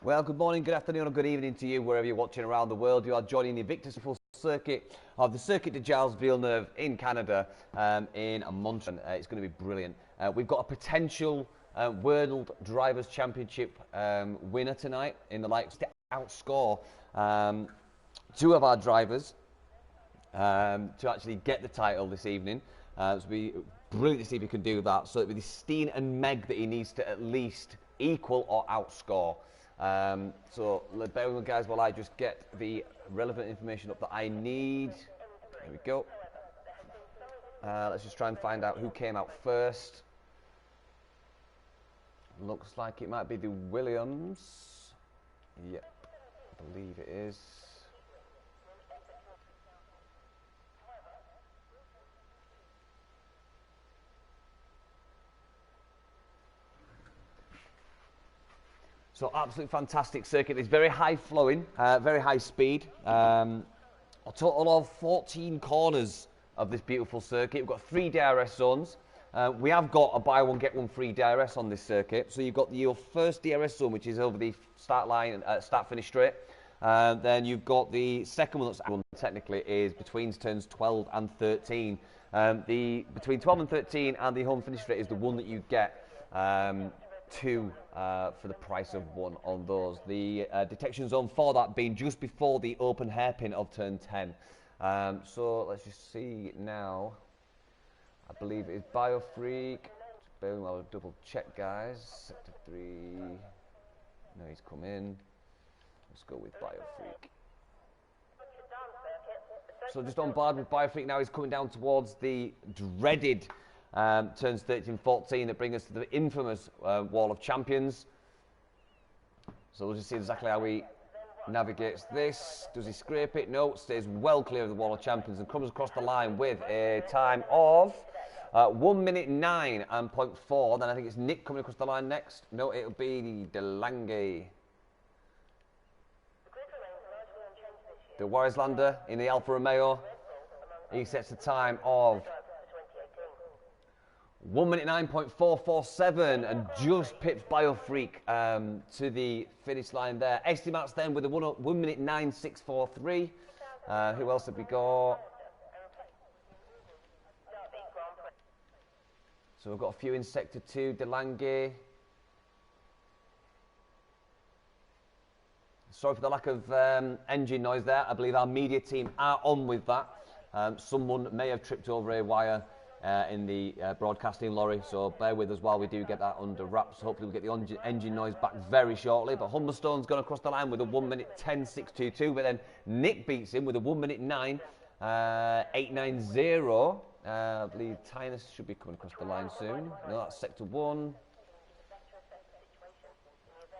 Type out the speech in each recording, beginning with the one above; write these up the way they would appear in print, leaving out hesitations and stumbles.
Well, good morning, good afternoon, or good evening to you, wherever you're watching around the world. You are joining the Invictus circuit of the Circuit de Gilles Villeneuve in Canada, in Montreal. It's going to be brilliant. We've got a potential World Drivers' Championship winner tonight in the likes to outscore two of our drivers to actually get the title this evening. It'll be brilliant to see if he can do that. So it'll be Steen and Meg that he needs to at least equal or outscore. So bear with me, guys, while I just get the relevant information up that I need. There we go. Let's just try and find out who came out first. Looks like it might be the Williams. Yep, I believe it is. So absolutely fantastic circuit. It's very high flowing, very high speed. A total of 14 corners of this beautiful circuit. We've got 3 DRS zones. We have got a buy one get one free DRS on this circuit. So you've got your first DRS zone, which is over the start line, start finish straight. Then you've got the second one that's technically is between turns 12 and 13. Between 12 and 13 and the home finish straight is the one that you get. Two for the price of one on those. The detection zone for that being just before the open hairpin of turn 10. So let's just see now. I believe it is Biofreak. Boom, I'll double check, guys. Sector 3. No, he's come in. Let's go with Biofreak. So just on board with Biofreak now. He's coming down towards the dreaded turns 13-14 that bring us to the infamous Wall of Champions. So we'll just see exactly how he navigates this. Does he scrape it? No, stays well clear of the Wall of Champions and comes across the line with a time of 1 minute 9 and 0.4. Then I think it's Nick coming across the line next. No, it'll be Delange. The Warrislander in the Alfa Romeo. He sets a time of 1 minute 9.447 and just pips Biofreak to the finish line there. Estimates then with a 1 minute 9.643. Who else have we got? So we've got a few in Sector 2. Delange. Sorry for the lack of engine noise there. I believe our media team are on with that. Someone may have tripped over a wire in the broadcasting lorry, so bear with us while we do get that under wraps. Hopefully we'll get the engine noise back very shortly. But Humberstone's gone across the line with a 1 minute 10.622, but then Nick beats him with a 1 minute 9.890. I believe Tynus should be coming across the line soon. No, that's Sector 1.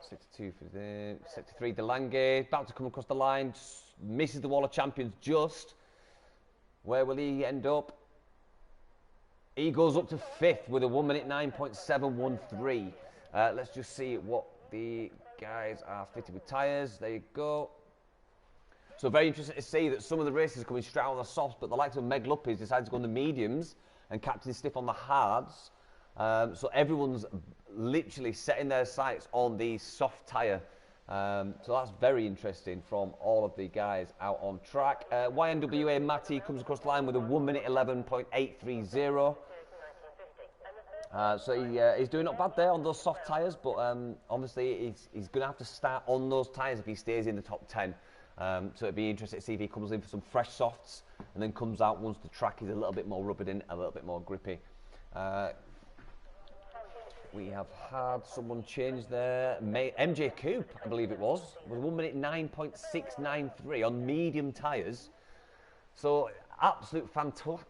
Sector 2 for the Sector 3, Delange about to come across the line, misses the Wall of Champions just. Where will he end up? He goes up to 5th with a 1 minute 9.713. Let's just see what the guys are fitted with tyres. There you go. So very interesting to see that some of the races are coming straight on the softs, but the likes of Meg Luppies decided to go on the mediums and Captain Stiff on the hards. So everyone's literally setting their sights on the soft tyre. So that's very interesting from all of the guys out on track. YNWA Matty comes across the line with a 1 minute 11.830. So he's doing not bad there on those soft tyres, but obviously he's going to have to start on those tyres if he stays in the top 10. So it'd be interesting to see if he comes in for some fresh softs and then comes out once the track is a little bit more rubbered in, a little bit more grippy. We have had someone change there. MJ Coupe, I believe it was, with 1 minute 9.693 on medium tyres. So absolute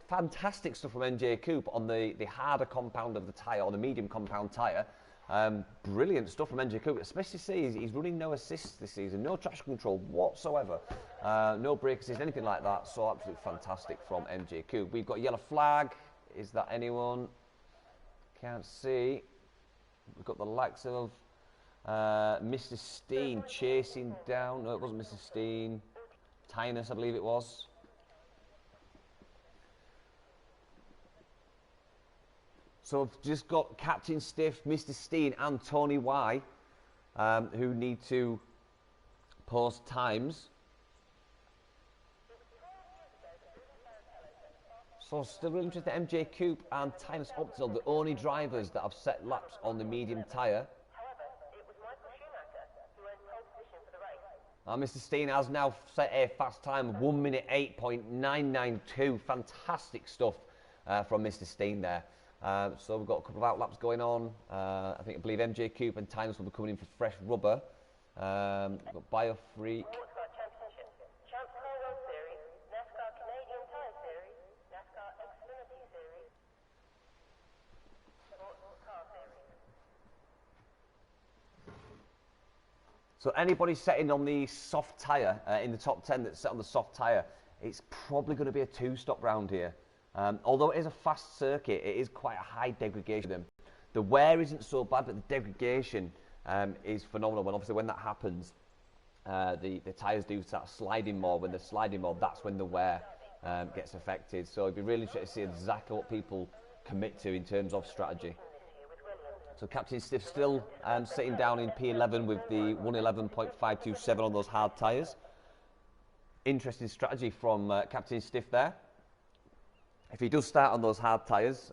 fantastic stuff from MJ Coupe on the harder compound of the tyre, or the medium compound tyre. Brilliant stuff from MJ Coupe, especially see he's running no assists this season, no traction control whatsoever, no brake assist, anything like that. So absolutely fantastic from MJ Coupe. We've got a yellow flag. Is that anyone? Can't see. We've got the likes of Mr. Steen chasing down. No, it wasn't Mr. Steen. Tynus, I believe it was. So I've just got Captain Stiff, Mr. Steen and Tony Y who need to post times. So still really interested, MJ Coupe and Titus Optional, the only drivers that have set laps on the medium tyre. Mr. Steen has now set a fast time of 1 minute 8.992. Fantastic stuff from Mr. Steen there. So we've got a couple of outlaps going on. I believe MJ Coupe and Titus will be coming in for fresh rubber. We've got Biofreak. So anybody setting on the soft tyre, in the top 10 that's set on the soft tyre, it's probably going to be a two-stop round here. Although it is a fast circuit, it is quite a high degradation. The wear isn't so bad, but the degradation is phenomenal. And obviously when that happens, the tyres do start sliding more. When they're sliding more, that's when the wear gets affected. So it'd be really interesting to see exactly what people commit to in terms of strategy. So Captain Stiff still sitting down in P11 with the 111.527 on those hard tyres. Interesting strategy from Captain Stiff there. If he does start on those hard tyres,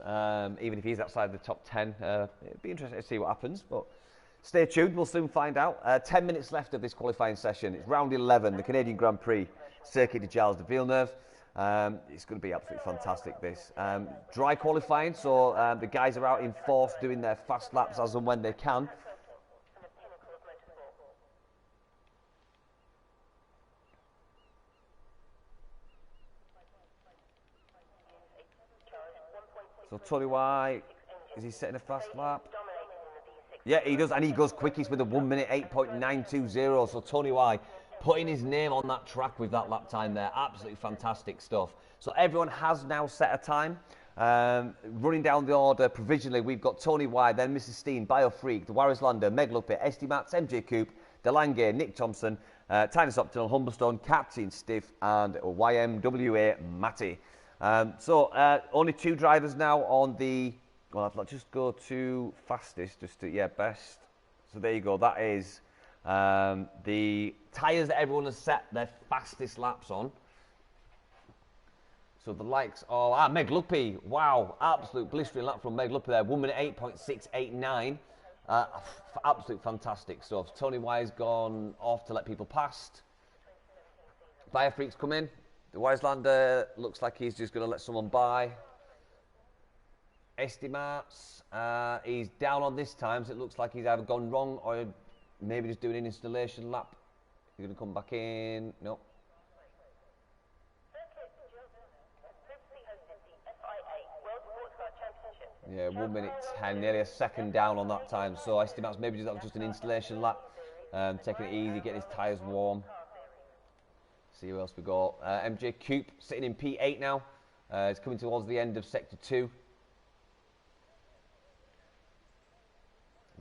even if he's outside the top 10, it'd be interesting to see what happens. But stay tuned, we'll soon find out. 10 minutes left of this qualifying session. It's round 11, the Canadian Grand Prix, Circuit de Gilles de Villeneuve. It's going to be absolutely fantastic, this. Dry qualifying, so the guys are out in force doing their fast laps as and when they can. So Tony White, is he setting a fast lap? Yeah, he does, and he goes quickest with a 1 minute 8.920. So Tony White putting his name on that track with that lap time there. Absolutely fantastic stuff. So everyone has now set a time. Running down the order provisionally, we've got Tony White, then Mrs. Steen, Biofreak, the Warrislander, Meg Luppe, SD Mats, MJ Coupe, Delange, Nick Thompson, Tinus Optional, Humberstone, Captain Stiff, and YMWA Matty. Only two drivers now on the, well, let's just go to fastest, best. So there you go, that is the tyres that everyone has set their fastest laps on. So the likes of, Meg Luppe, wow, absolute blistering lap from Meg Luppe there, 1 minute 8.689. Absolute fantastic stuff. Tony Wire's gone off to let people past. Biofreak's come in. The Wiselander looks like he's just going to let someone by. Estimates, he's down on this time, so it looks like he's either gone wrong or maybe just doing an installation lap. He's going to come back in. Nope. Yeah, 1 minute 10, nearly a second down on that time. So Estimates maybe that was just an installation lap, taking it easy, getting his tyres warm. See who else we got. MJ Coupe sitting in P8 now. It's coming towards the end of Sector 2.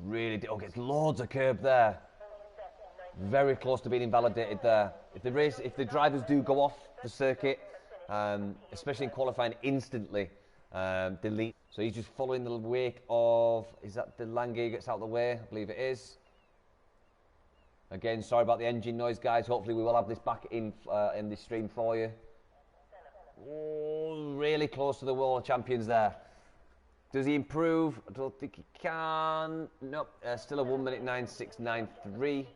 Really, gets loads of curb there. Very close to being invalidated there. If the drivers do go off the circuit, especially in qualifying, instantly delete. So he's just following the wake of, is that Delange gets out of the way? I believe it is. Again, sorry about the engine noise, guys. Hopefully we will have this back in this stream for you. Oh, really close to the World Champions there. Does he improve? I don't think he can. Nope, still a 1 minute 9.693.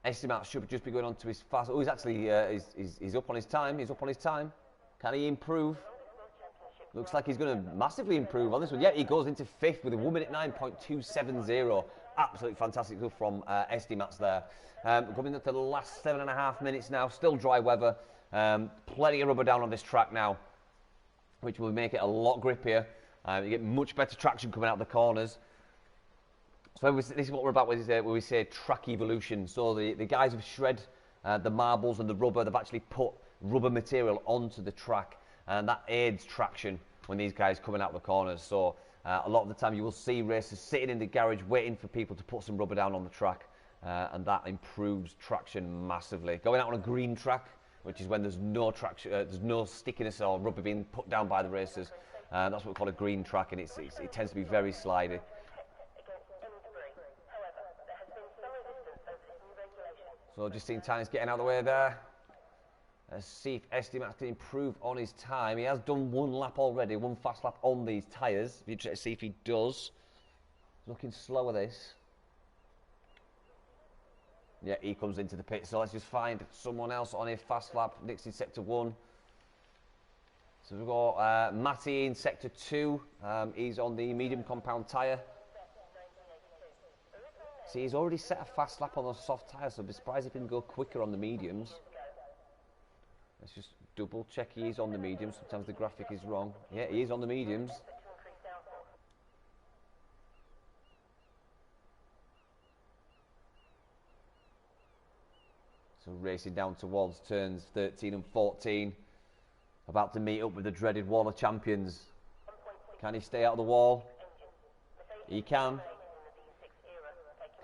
Estimates should just be going on to his fast. Oh, he's actually he's up on his time. He's up on his time. Can he improve? Looks like he's going to massively improve on this one. Yeah, he goes into fifth with a 1 minute 9.270. Absolutely fantastic stuff from Estimates there. Coming up to the last 7.5 minutes now. Still dry weather. Plenty of rubber down on this track now, which will make it a lot grippier. You get much better traction coming out of the corners. So this is what we're about when we say track evolution. So the guys have shred the marbles and the rubber. They've actually put rubber material onto the track, and that aids traction when these guys coming out of the corners. So a lot of the time you will see racers sitting in the garage waiting for people to put some rubber down on the track, and that improves traction massively. Going out on a green track which is when there's no traction, there's no stickiness or rubber being put down by the racers. That's what we call a green track, and it tends to be very slidey. So just seeing Tynes getting out of the way there. Let's see if Estimax can improve on his time. He has done one lap already, one fast lap on these tyres. Be interested to see if he does. He's looking slower this. Yeah, he comes into the pit. So let's just find someone else on a fast lap next in sector 1. So we've got Matty in sector 2. He's on the medium compound tyre. See, he's already set a fast lap on those soft tyres, so I'd be surprised if he can go quicker on the mediums. Let's just double check he is on the mediums. Sometimes the graphic is wrong. Yeah, he is on the mediums. So racing down towards turns 13 and 14. About to meet up with the dreaded Wall of Champions. Can he stay out of the wall? He can.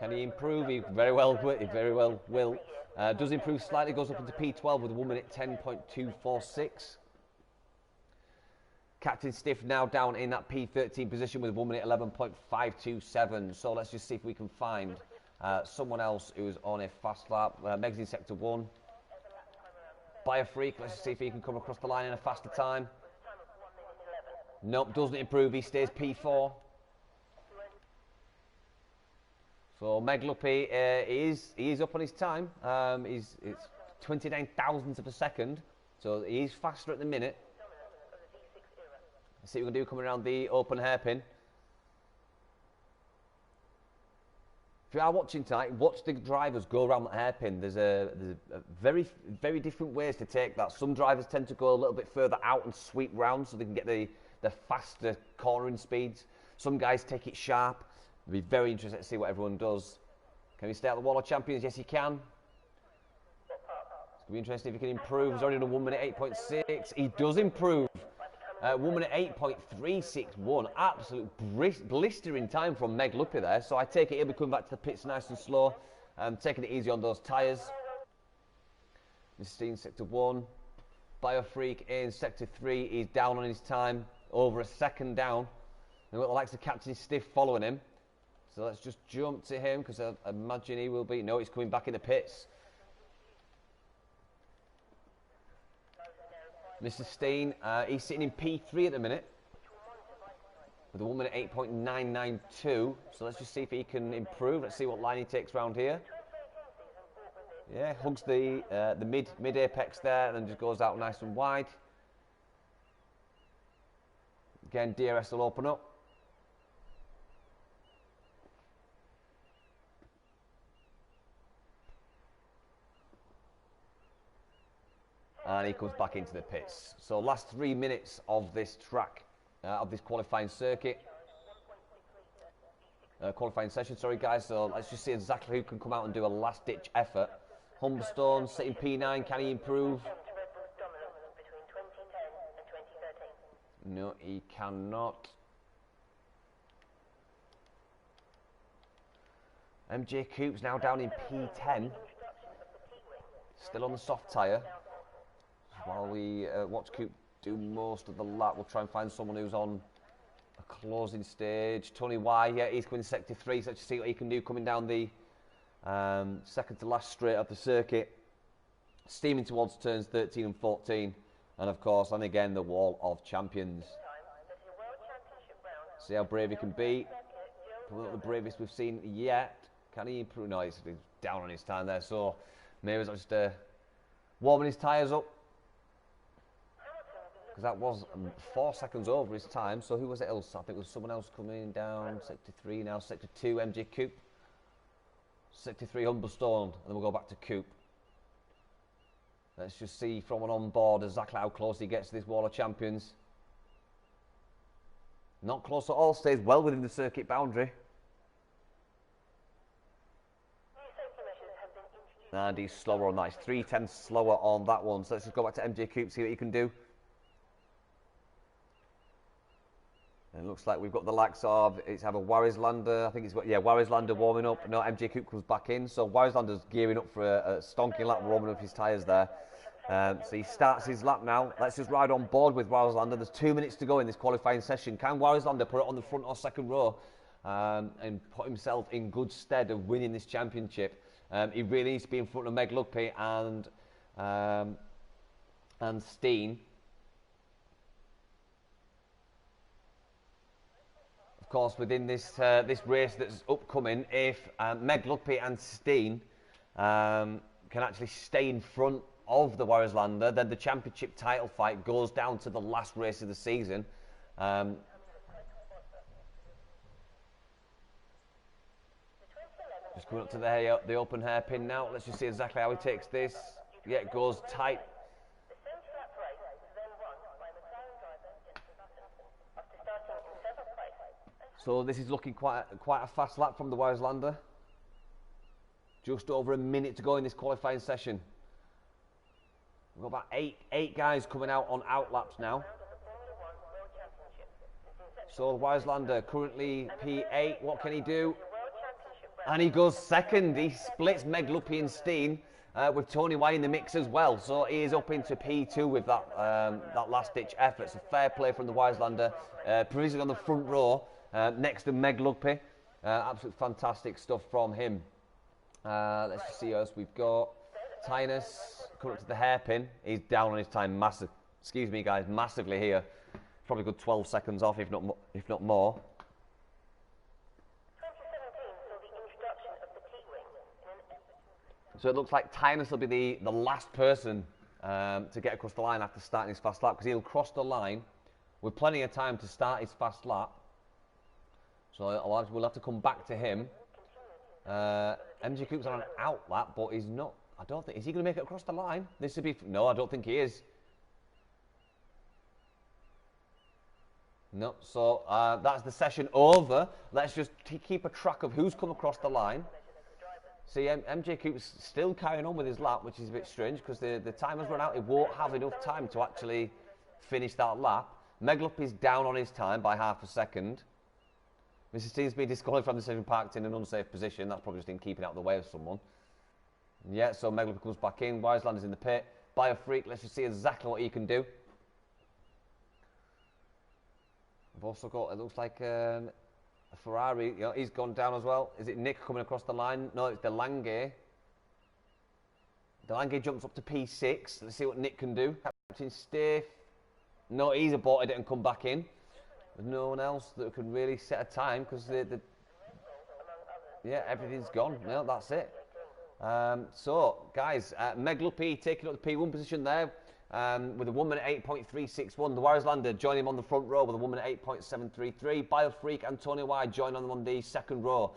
Can he improve? He very well will. Does improve slightly, goes up into P12 with 1 minute 10.246. Captain Stiff now down in that P13 position with 1 minute 11.527. So let's just see if we can find someone else who's on a fast lap. Meg's in sector 1. Biofreak, let's just see if he can come across the line in a faster time. Nope, doesn't improve, he stays P4. So Meg Luppy he is up on his time. It's 29 thousandths of a second, so he's faster at the minute. Let's see what we can do coming around the open hairpin. If you are watching tonight, watch the drivers go around the hairpin. There's a very different ways to take that. Some drivers tend to go a little bit further out and sweep round so they can get the faster cornering speeds. Some guys take it sharp. It'll be very interesting to see what everyone does. Can he stay at the Wall of Champions? Yes, he can. It's going to be interesting if he can improve. He's already done 1 minute 8.6. He does improve. 1 minute 8.361. Absolute blistering time from Meg Luppy there. So I take it he'll be coming back to the pits nice and slow. Taking it easy on those tyres. Mr. Steen, sector 1. Biofreak in sector 3. He's down on his time. Over a second down. And we've got the likes of Captain Stiff following him. So let's just jump to him because I imagine he will be. No, he's coming back in the pits. Mr. Steen, he's sitting in P3 at the minute with a 1 minute 8.992. So let's just see if he can improve. Let's see what line he takes round here. Yeah, hugs the mid apex there and then just goes out nice and wide. Again, DRS will open up. And he comes back into the pits. So last 3 minutes of this track, of this qualifying circuit. Qualifying session, sorry guys. So let's just see exactly who can come out and do a last ditch effort. Humberstone sitting P9, can he improve? No, he cannot. MJ Coop's now down in P10. Still on the soft tyre. While we watch Coop do most of the lap, we'll try and find someone who's on a closing stage. Tony Y, yeah, he's coming sector 3, so let's see what he can do coming down the second to last straight of the circuit. Steaming towards turns 13 and 14. And of course, and again, the Wall of Champions. See how brave he can be. Probably not the bravest we've seen yet. Can he improve? No, he's down on his time there. So maybe it's just warming his tyres up. Because that was 4 seconds over his time. So who was it else? I think it was someone else coming down. Sector 3 now. Sector 2, MJ Coop. Sector 3, Humberstone. And then we'll go back to Coop. Let's just see from an on board exactly how close he gets to this Wall of Champions. Not close at all, stays well within the circuit boundary. And he's slower on that. He's 3/10 slower on that one. So let's just go back to MJ Coop, see what he can do. And it looks like we've got the likes of, it's either Warislander, I think it's, yeah, Warislander warming up. No, MJ Coop comes back in. So Warislander's gearing up for a stonking lap, warming up his tyres there. So he starts his lap now. Let's just ride on board with Warslander. There's 2 minutes to go in this qualifying session. Can Warslander put it on the front or second row and put himself in good stead of winning this championship? He really needs to be in front of Meg Lugby and Steen. Of course, within this this race that's upcoming, if Meg Lugby and Steen can actually stay in front of the Warslander, then the championship title fight goes down to the last race of the season. Just coming up to the open hairpin now. Let's just see exactly how he takes this. Yeah, it goes tight. So this is looking quite a fast lap from the Warslander. Just over a minute to go in this qualifying session. We've got about eight guys coming out on outlaps now. So the Warslander currently P8. What can he do? And he goes second. He splits Meg Lugby and Steen with Tony White in the mix as well. So he is up into P2 with that that last-ditch effort. So fair play from the Warslander. Provision on the front row next to Meg Lugby. Absolutely fantastic stuff from him. Let's just see us. We've got Tynus coming up to the hairpin. He's down on his time massive. Excuse me, guys, massively here. Probably a good 12 seconds off, if not more. So it looks like Tynus will be the last person to get across the line after starting his fast lap, because he'll cross the line with plenty of time to start his fast lap. So we'll have to come back to him. MJ Coop's on an out lap, but he's not. I don't think. Is he going to make it across the line? This would be. No, I don't think he is. No. So that's the session over. Let's just keep a track of who's come across the line. See, MJ Coop's still carrying on with his lap, which is a bit strange because the time has run out. He won't have enough time to actually finish that lap. Meg Lugby's down on his time by half a second. Mr. Steen's been disqualified from the session, parked in an unsafe position. That's probably just in keeping out of the way of someone. Yeah, so Meg Lugby comes back in. Warslander in the pit. By a freak. Let's just see exactly what he can do. We've also got, it looks like a Ferrari. You know, he's gone down as well. Is it Nick coming across the line? No, it's Delange. Delange jumps up to P6. Let's see what Nick can do. Captain Stiff. No, he's aborted it and come back in. There's no one else that can really set a time because yeah, everything's gone. No, that's it. So, guys, Meg Lugby taking up the P1 position there with a 1 minute 8.361. The Warslander joining him on the front row with a 1 minute 8.733. Biofreak and Tony White join on the second row.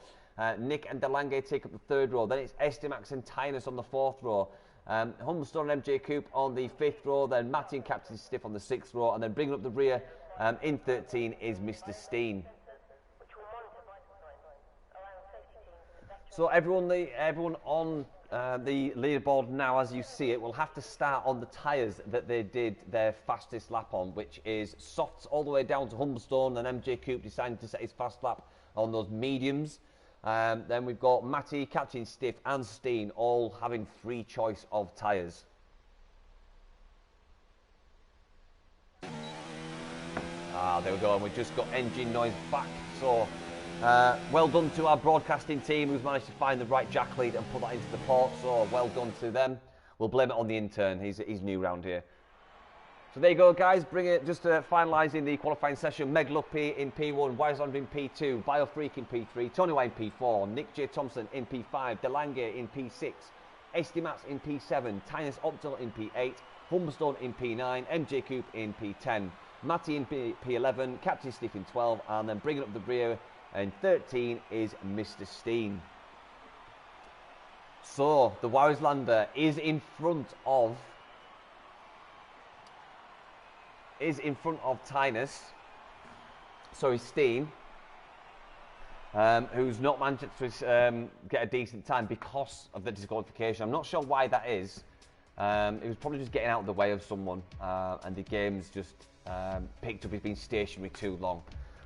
Nick and Delange take up the third row. Then it's Estimax and Tynus on the fourth row. Humblestone and MJ Coop on the fifth row. Then Matty and Captain Stiff on the sixth row. And then bringing up the rear in 13 is Mr. Steen. So everyone on the leaderboard now, as you see it, will have to start on the tyres that they did their fastest lap on, which is softs all the way down to Humblestone, and MJ Coop deciding to set his fast lap on those mediums. Then we've got Matty, Captain Stiff and Steen all having free choice of tyres. There we go, and we've just got engine noise back. So well done to our broadcasting team who's managed to find the right jack lead and put that into the port. So well done to them. We'll blame it on the intern. He's new round here. So there you go, guys. Bring it just finalising the qualifying session. Meg Lugby in P1, Warslander in P2, Biofreak in P3, Tony White in P4, Nick J Thompson in P5, Delange in P6, Estimats in P7, Tynus Optal in P8, Humblestone in P9, MJ Coop in P10, Matty in P11, Captain Stiff in 12, and then bringing up the rear in 13 is Mr. Steen. So the Warslander is in front of Tynus, sorry, Steen, who's not managed to get a decent time because of the disqualification. I'm not sure why that is. He was probably just getting out of the way of someone, and the game's just picked up. He's been stationary too long.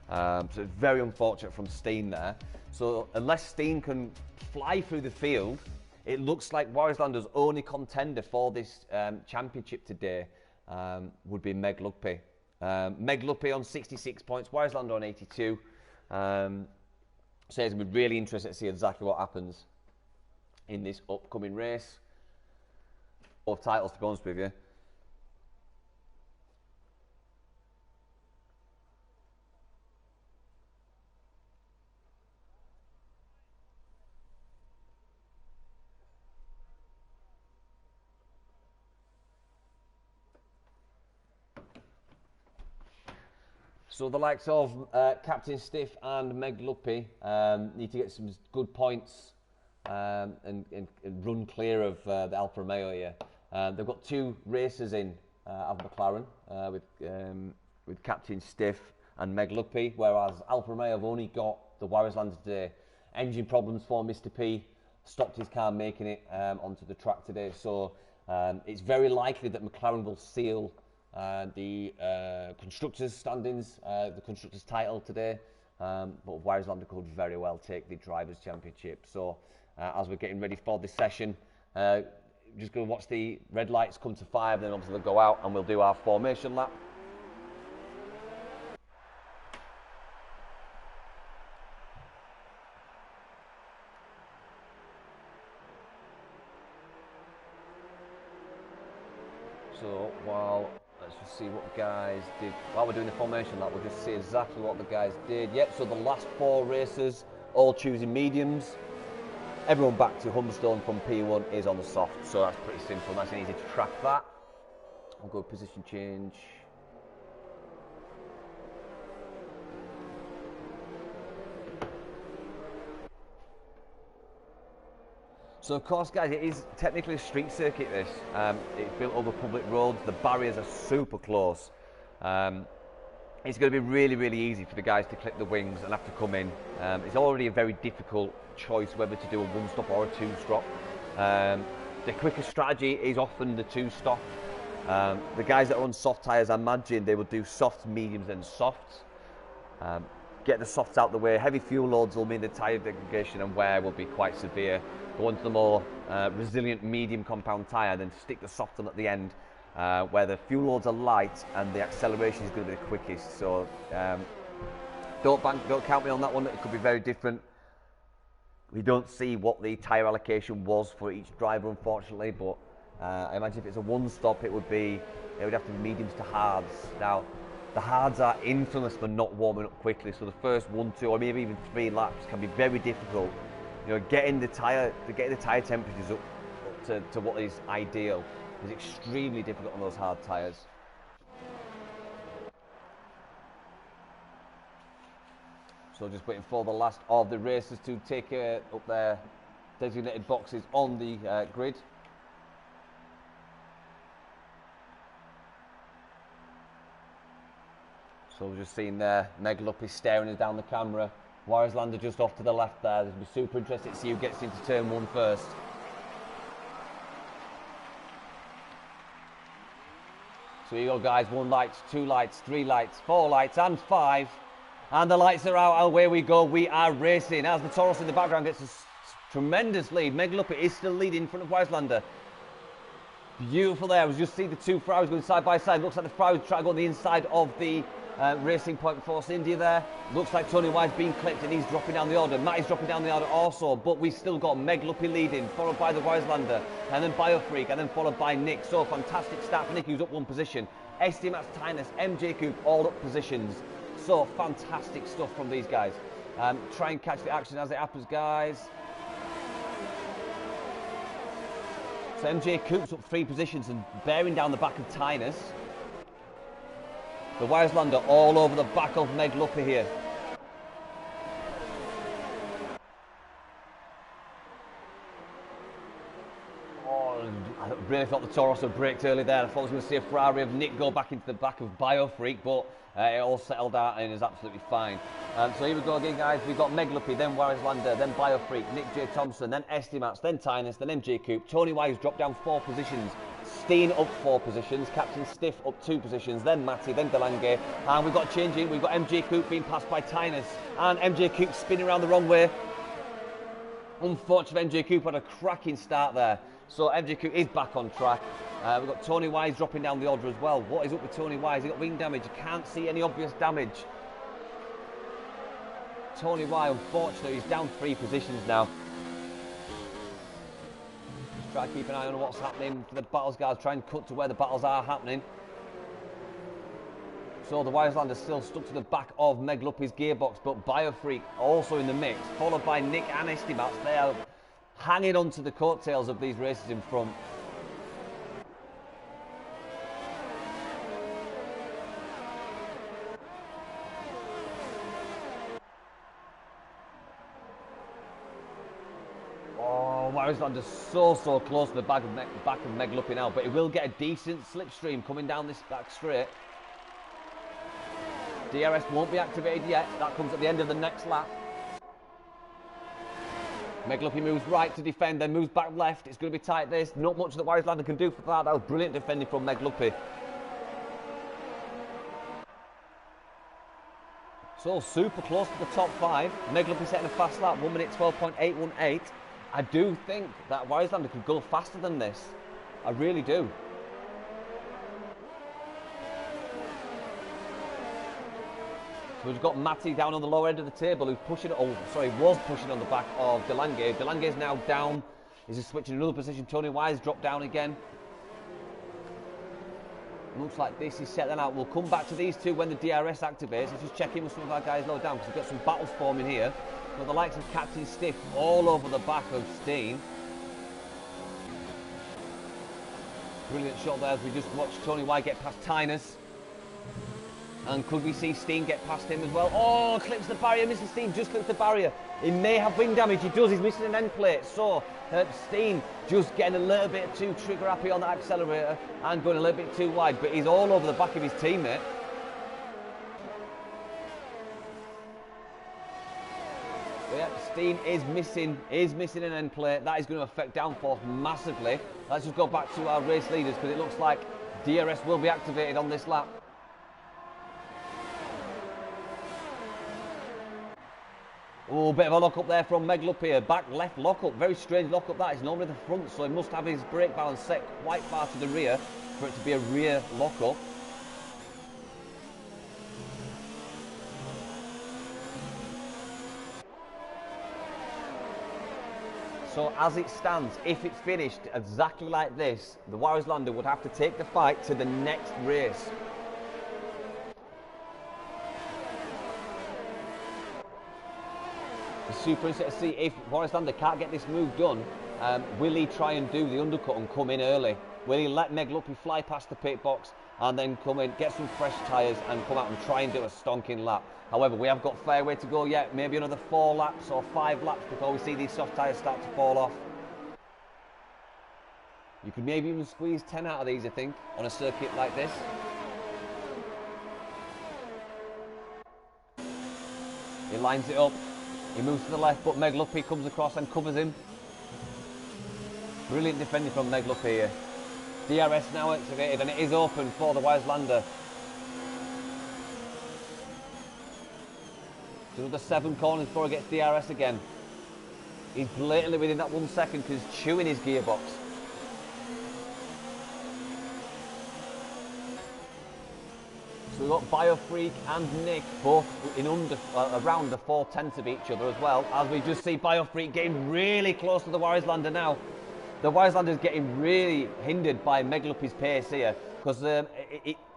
So it's very unfortunate from Steen there. So unless Steen can fly through the field, It looks like Warislander's only contender for this championship today would be Meg Luppi. Meg Luppi on 66 points, Warislander on 82. So it's going to be really interesting to see exactly what happens in this upcoming race. Both titles, to be honest with you. So the likes of Captain Stiff and Meg Luppi need to get some good points and run clear of the Alfa Romeo here. They've got 2 races in of McLaren with Captain Stiff and Meg Luppi, whereas Alfa Romeo have only got the Warislander today. Engine problems for Mr. P, stopped his car making it onto the track today, so it's very likely that McLaren will seal the constructors standings, the constructors title today, but Warislander could very well take the drivers championship. So as we're getting ready for this session, just going to watch the red lights come to 5, then obviously they'll go out and we'll do our formation lap. So let's just see what guys did. While we're doing the formation lap, we'll just see exactly what the guys did. Yep, so the last 4 racers, all choosing mediums. Everyone back to Humberstone from P1 is on the soft, so that's pretty simple, nice and easy to track that. I'll go position change. So of course, guys, it is technically a street circuit, this. It's built over public roads, the barriers are super close. It's going to be really, really easy for the guys to clip the wings and have to come in. It's already a very difficult choice whether to do a 1-stop or a 2-stop. The quickest strategy is often the 2-stop. The guys that are on soft tyres, I imagine they will do softs, mediums and softs. Get the softs out the way. Heavy fuel loads will mean the tyre degradation and wear will be quite severe. Go on to the more resilient medium compound tyre, then stick the soft on at the end, where the fuel loads are light and the acceleration is going to be the quickest. So don't count me on that one. It could be very different. We don't see what the tyre allocation was for each driver, unfortunately, but I imagine if it's a 1-stop, it would have to be mediums to hards. Now, the hards are infamous for not warming up quickly, so the first 1, 2, or maybe even 3 laps can be very difficult. You know, getting the tyre temperatures up to what is ideal is extremely difficult on those hard tyres. So just waiting for the last of the racers to take up their designated boxes on the grid. So we're just seeing there, Meg Luppi staring us down the camera. Warislander just off to the left there. It'll be super interesting to see who gets into turn 1 first. So here you go, guys. 1 light, 2 lights, 3 lights, 4 lights and 5. And the lights are out, and away we go. We are racing as the Taurus in the background gets a tremendous lead. Meg Luppi is still leading in front of Warislander. Beautiful there. We just see the 2 Ferraris going side by side. Looks like the Ferrari trying to go on the inside of the Racing Point Force India there. Looks like Tony White's being clipped and he's dropping down the order. Matt is dropping down the order also, but we've still got Meg Luppi leading, followed by the Warislander, and then Biofreak, and then followed by Nick. So fantastic start for Nick, who's up 1 position. SD Max, Tynus, MJ Coupe, all up positions. So fantastic stuff from these guys. Try and catch the action as it happens, guys. So MJ Coupe's up 3 positions and bearing down the back of Tynus. The Warislander all over the back of Meg Luppi here. Oh, I really thought the Taurus had braked early there. I thought I was going to see a Ferrari of Nick go back into the back of Biofreak, but it all settled out and is absolutely fine. So here we go again, guys. We've got Meg Luppi, then Warislander, then Biofreak, Nick J. Thompson, then Estimax, then Tynus, then MJ Coupe. Tony Wise dropped down 4 positions. Steen up 4 positions, Captain Stiff up 2 positions, then Matty, then Delange, and we've got changing. We've got MJ Coupe being passed by Tynus, and MJ Coupe spinning around the wrong way. Unfortunately, MJ Cooper had a cracking start there. So MJ Cooper is back on track. We've got Tony Wise dropping down the order as well. What is up with Tony Wise? He got wing damage. You can't see any obvious damage. Tony Wise, unfortunately, he's down 3 positions now. Just try to keep an eye on what's happening for the battles, guys. Try and cut to where the battles are happening. So the Wiseland is still stuck to the back of Meg Luppy's gearbox, but Biofreak also in the mix, followed by Nick and Estimats. They are hanging on to the coattails of these races in front. Oh, Wiseland is so close to the back of Meg Luppy now, but he will get a decent slipstream coming down this back straight. DRS won't be activated yet. That comes at the end of the next lap. Meg Luppy moves right to defend, then moves back left. It's going to be tight this. Not much that Wiselander can do for that. That was brilliant defending from Meg Luppy. So super close to the top 5. Meg Luppy setting a fast lap, 1 minute 12.818. I do think that Wiselander could go faster than this. I really do. We've got Matty down on the lower end of the table who's pushing, was pushing on the back of Delange. Delange is now down. He's just switching another position. Tony Wise dropped down again. Looks like this is set then out. We'll come back to these two when the DRS activates. Let's just check in with some of our guys low down because we've got some battles forming here. Got the likes of Captain Stiff all over the back of Steen. Brilliant shot there as we just watched Tony Wise get past Tynus. And could we see Steen get past him as well? Oh, clips the barrier. Mr. Steen just clips the barrier. He may have wing damage. He does. He's missing an end plate. So, Steen just getting a little bit too trigger happy on that accelerator and going a little bit too wide. But he's all over the back of his teammate. But yeah, Steen is missing an end plate. That is going to affect downforce massively. Let's just go back to our race leaders because it looks like DRS will be activated on this lap. Oh, bit of a lock-up there from Meg Luppy here. Back left lock-up. Very strange lock-up that. It's normally the front, so he must have his brake balance set quite far to the rear for it to be a rear lock-up. So as it stands, if it's finished exactly like this, the Wislander would have to take the fight to the next race. It's super interesting to see if Wislander can't get this move done. Will he try and do the undercut and come in early? Will he let Meg Luppy fly past the pit box and then come in, get some fresh tyres and come out and try and do a stonking lap? However, we have got fair way to go yet. Maybe another 4 laps or 5 laps before we see these soft tyres start to fall off. You could maybe even squeeze 10 out of these, I think, on a circuit like this. He lines it up. He moves to the left, but Meg Luppy comes across and covers him. Brilliant defending from Meg Luppy here. DRS now activated and it is open for the Wislander. Another 7 corners before he gets DRS again. He's blatantly within that 1 second because he's chewing his gearbox. So we've got Biofreak and Nick both in around the 4/10 of each other as well. As we just see Biofreak getting really close to the Wislander now. The Wislander is getting really hindered by Meg Luppy's pace here. Because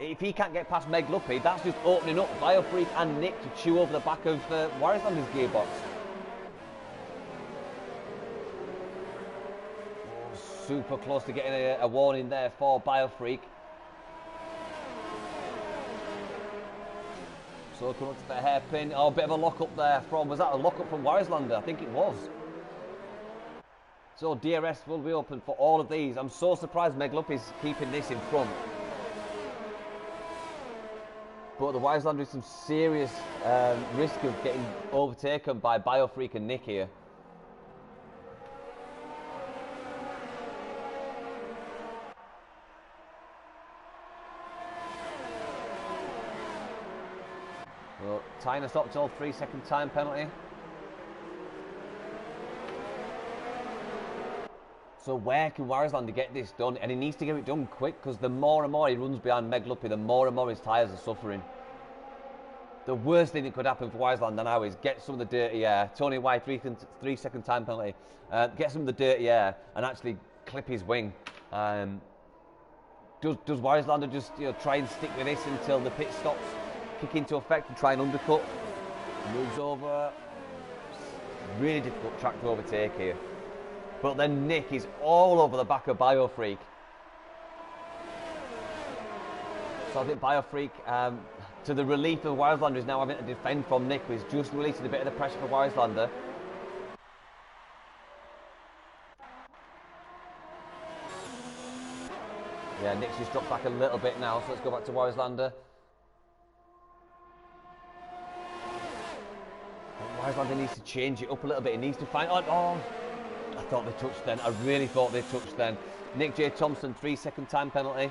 if he can't get past Meg Luppy, that's just opening up Biofreak and Nick to chew over the back of Wislander's gearbox. Oh, super close to getting a warning there for Biofreak. So coming up to the hairpin. Oh, a bit of a lock-up there from, was that a lock-up from Wislander? I think it was. So DRS will be open for all of these. I'm so surprised Meg Luppy's keeping this in front. But the Wislander is some serious risk of getting overtaken by Biofreak and Nick here. Well, Tynus optional 3-second time penalty. So where can Warislander get this done? And he needs to get it done quick, because the more and more he runs behind Meg Luppy, the more and more his tyres are suffering. The worst thing that could happen for Warislander now is get some of the dirty air. Tony White, 3-second time penalty. Get some of the dirty air and actually clip his wing. Does Warislander just try and stick with this until the pit stops kick into effect and try and undercut? Moves over. Really difficult track to overtake here. But then Nick is all over the back of Biofreak. So I think Biofreak, to the relief of Warislander, is now having to defend from Nick, who's just releasing a bit of the pressure for Warislander. Yeah, Nick's just dropped back a little bit now, so let's go back to Warislander. Warislander needs to change it up a little bit. He needs to find... Oh, I thought they touched then. I really thought they touched then. Nick J. Thompson, 3-second time penalty.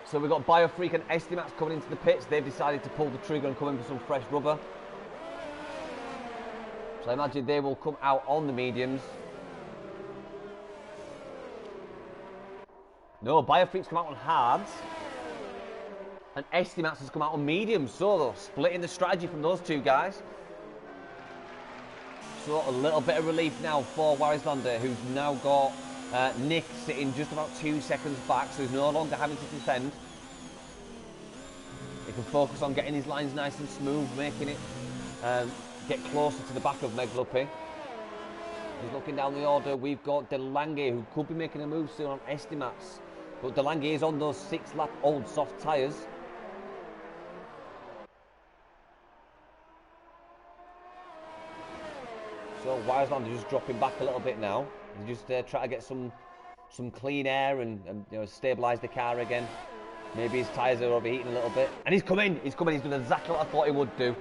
So we've got Biofreak and Estimax coming into the pits. They've decided to pull the trigger and come in for some fresh rubber. So I imagine they will come out on the mediums. No, Biofreak's come out on hards. And Estimax has come out on mediums. So they're splitting the strategy from those two guys. So a little bit of relief now for Warislander, who's now got Nick sitting just about 2 seconds back, so he's no longer having to defend. He can focus on getting his lines nice and smooth, making it get closer to the back of Meg Luppy. He's looking down the order. We've got Delange, who could be making a move soon on Estimax. But Delange is on those 6-lap old soft tyres. So Warislander just dropping back a little bit now. He's just trying to get some clean air and stabilise the car again. Maybe his tyres are overheating a little bit. And he's come in. He's done exactly what I thought he would do.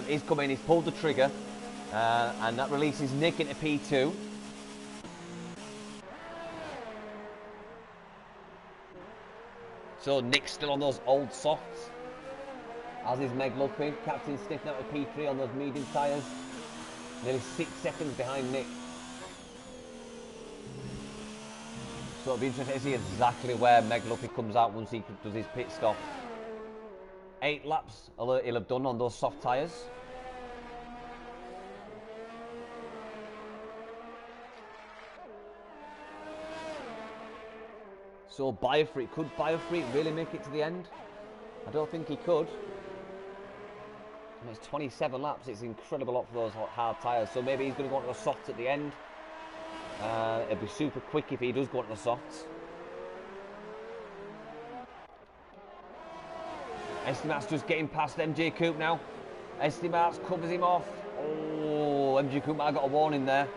He's come in, he's pulled the trigger. And that releases Nick into P2. So Nick's still on those old softs. As is Meg Luppy. Captain Stiff now to P3 on those medium tyres. Nearly 6 seconds behind Nick. So it'll be interesting to see exactly where Meg Luppy comes out once he does his pit stop. 8 laps he'll have done on those soft tyres. So Biofreak, could Biofreak really make it to the end? I don't think he could. And it's 27 laps, it's an incredible lot for those hard tyres. So maybe he's going to go onto the softs at the end. It'll be super quick if he does go onto the softs. Estimax just getting past MJ Coupe now. Estimax covers him off. Oh, MJ Coupe might have got a warning there.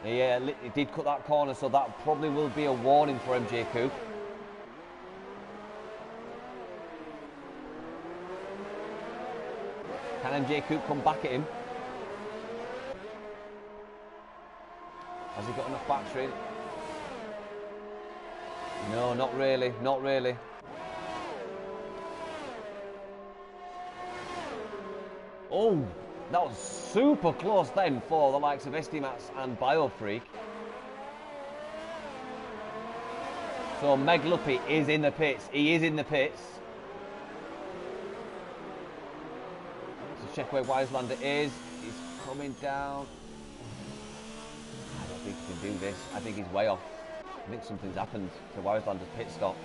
Yeah, he did cut that corner, so that probably will be a warning for MJ Coupe. Can MJ Coupe come back at him? Has he got enough battery? No, not really, not really. Oh, that was super close then for the likes of Estimax and Biofreak. So Meg Luppy is in the pits. He is in the pits. Let's check where Warislander is. He's coming down. I don't think he can do this. I think he's way off. I think something's happened to Warislander's pit stop.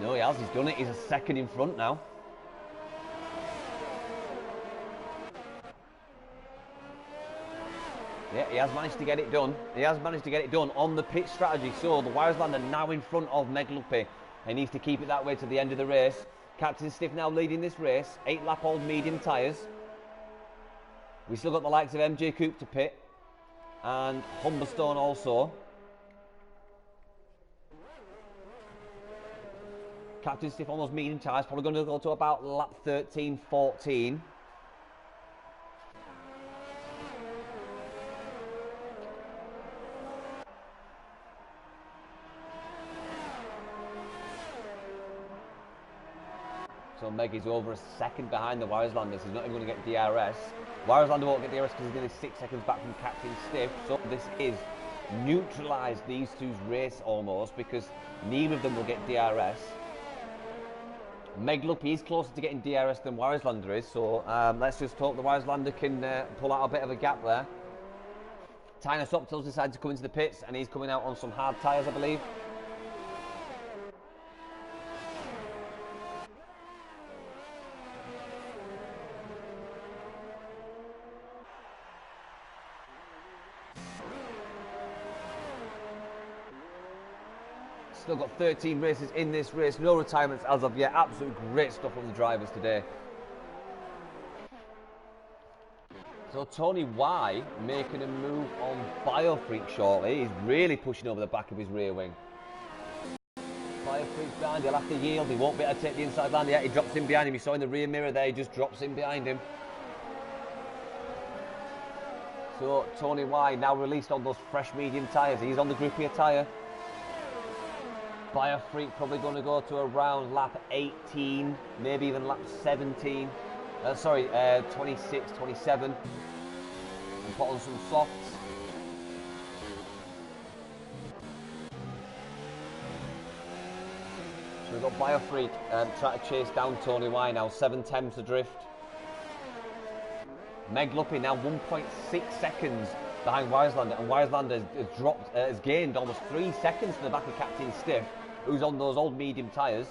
No, he has. He's done it. He's a second in front now. Yeah, he has managed to get it done. He has managed to get it done on the pit strategy. So the Warislander now in front of Meg Luppy. He needs to keep it that way to the end of the race. Captain Stiff now leading this race. 8-lap old medium tyres. We still got the likes of MJ Coupe to pit. And Humberstone also. Captain Stiff on those medium tyres. Probably going to go to about lap 13, 14. So Meg is over a second behind the Wieslander, so he's not even going to get DRS. Wieslander won't get DRS because he's nearly 6 seconds back from Captain Stiff. So this is neutralised these two's race almost, because neither of them will get DRS. Meg Luppy is closer to getting DRS than Wieslander is, so let's just hope the Wieslander can pull out a bit of a gap there. Tyner Soptel's decided to come into the pits, and he's coming out on some hard tyres, I believe. Still got 13 races in this race, no retirements as of yet. Absolute great stuff from the drivers today. So Tony Y making a move on Biofreak shortly. He's really pushing over the back of his rear wing. Biofreak's behind, he'll have to yield. He won't be able to take the inside line yet. He drops in behind him. You saw in the rear mirror there, he just drops in behind him. So Tony Y now released on those fresh medium tyres. He's on the grippier tyre. Biofreak probably going to go to around lap 18, maybe even lap 17. 26, 27. And put on some softs. So we've got Biofreak trying to chase down Tony Y now, 7/10 to drift. Meg Luppy now 1.6 seconds behind Wieslander, and Wieslander has gained almost 3 seconds to the back of Captain Stiff, who's on those old medium tyres.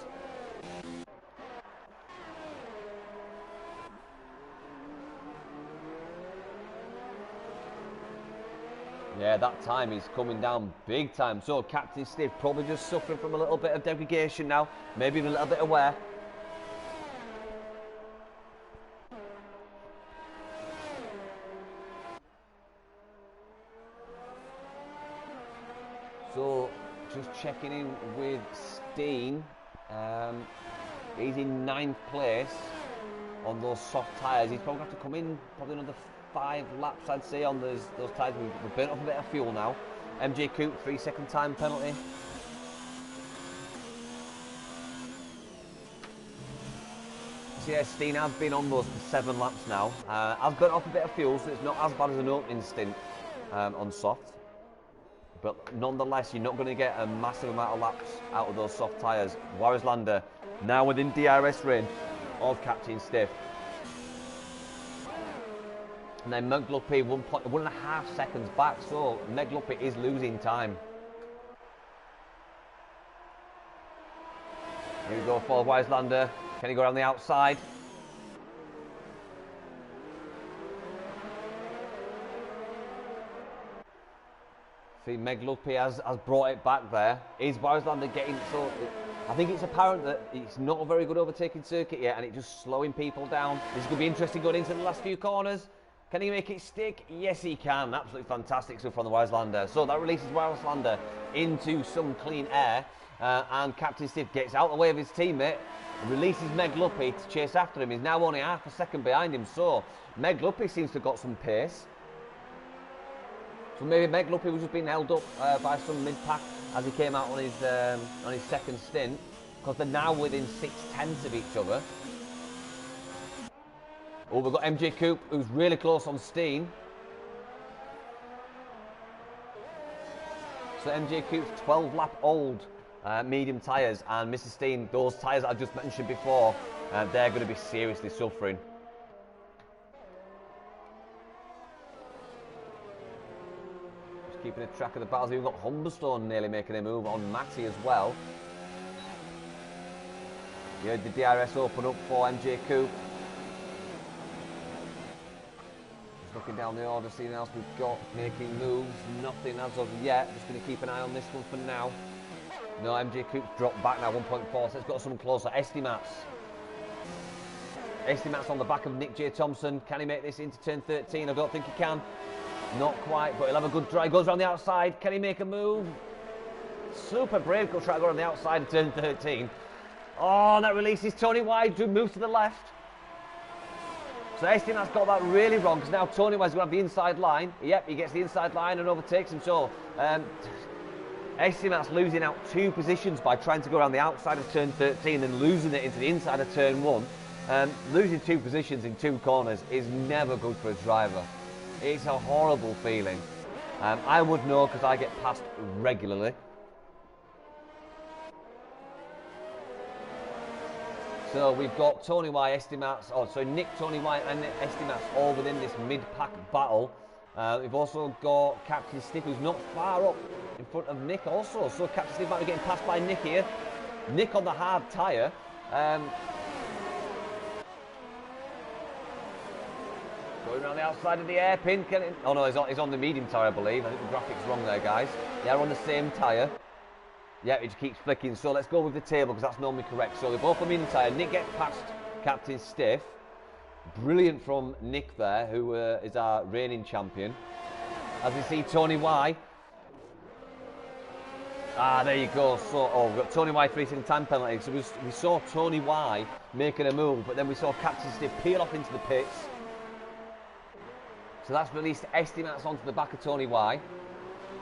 Yeah, that time is coming down big time. So Captain Stiff probably just suffering from a little bit of degradation now, maybe even a little bit of wear. So just checking in with Steen. He's in 9th place on those soft tyres. He's probably going to have to come in probably another 5 laps, I'd say, on those tyres. We've burnt off a bit of fuel now. MJ Coop, 3-second time penalty. So yeah, Steen has been on those for 7 laps now. Has burnt off a bit of fuel, so it's not as bad as an opening stint on soft. But nonetheless, you're not going to get a massive amount of laps out of those soft tyres. Wieslander now within DRS range of Captain Stiff. And then Meg Luppy 1.5 seconds back, so Meg Luppy is losing time. Here we go for Wieslander. Can he go around the outside? See, Meg Luppy has brought it back there. Is Wieslander getting... So I think it's apparent that it's not a very good overtaking circuit yet, and it's just slowing people down. This is going to be interesting going into the last few corners. Can he make it stick? Yes, he can. Absolutely fantastic stuff from the Wieslander. So that releases Wieslander into some clean air, and Captain Stiff gets out of the way of his teammate, releases Meg Luppy to chase after him. He's now only half a second behind him, so Meg Luppy seems to have got some pace. So maybe Meg Luppy was just being held up by some mid-pack as he came out on his second stint, because they're now within 6/10 of each other. Oh, we've got MJ Coop, who's really close on Steen. So MJ Coop's 12-lap-old medium tyres, and Mr. Steen, those tyres that I just mentioned before, they're going to be seriously suffering. Just keeping a track of the battles. We've got Humberstone nearly making a move on Matty as well. You heard the DRS open up for MJ Coop. Looking down the order, seeing else we've got making moves. Nothing as of yet. Just going to keep an eye on this one for now. No, MJ Coop's dropped back now, 1.4. So let's got something closer. Estimats on the back of Nick J. Thompson. Can he make this into turn 13? I don't think he can. Not quite, but he'll have a good drive. Goes around the outside. Can he make a move? Super brave. Go try to go around the outside of turn 13. Oh, that releases Tony Wide to move to the left. So Estimats got that really wrong, because now Tony Wise going to have the inside line. Yep, he gets the inside line and overtakes him. So Estimat's losing out 2 positions by trying to go around the outside of turn 13 and losing it into the inside of turn 1. Losing 2 positions in 2 corners is never good for a driver. It's a horrible feeling. I would know because I get passed regularly. So we've got Tony Y, Estimats, Nick, Tony Y and Estimats all within this mid-pack battle. We've also got Captain Stiff, who's not far up in front of Nick also. So Captain Stiff might be getting passed by Nick here. Nick on the hard tyre. Going around the outside of the airpin. Oh no, he's on the medium tyre, I believe. I think the graphic's wrong there, guys. They are on the same tyre. Yeah, it just keeps flicking. So let's go with the table because that's normally correct. So they're both on medium tyre. Nick gets past Captain Stiff. Brilliant from Nick there, who is our reigning champion. As we see Tony Y. There you go. So, we've got Tony Y 3-second time penalty. So we saw Tony Y making a move, but then we saw Captain Stiff peel off into the pits. So that's released Estimats onto the back of Tony Y.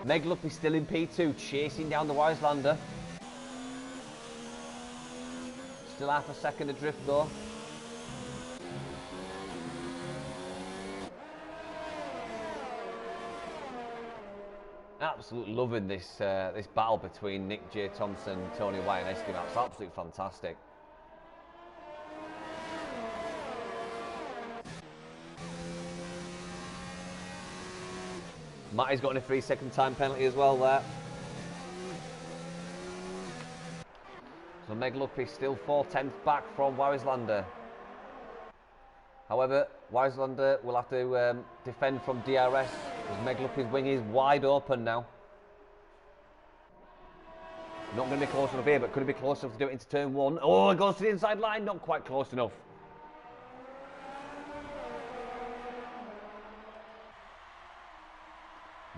Meg Luppy still in P2, chasing down the Wiselander. Still half a second adrift though. Absolutely loving this this battle between Nick J. Thompson, Tony Y and Estimats. Absolutely fantastic. Matty's got a 3-second time penalty as well there. So Meg Luppy still 4/10 back from Wiselander. However, Wiselander will have to defend from DRS because Meg Luppy's wing is wide open now. Not going to be close enough here, but could it be close enough to do it into turn 1? Oh, it goes to the inside line, not quite close enough.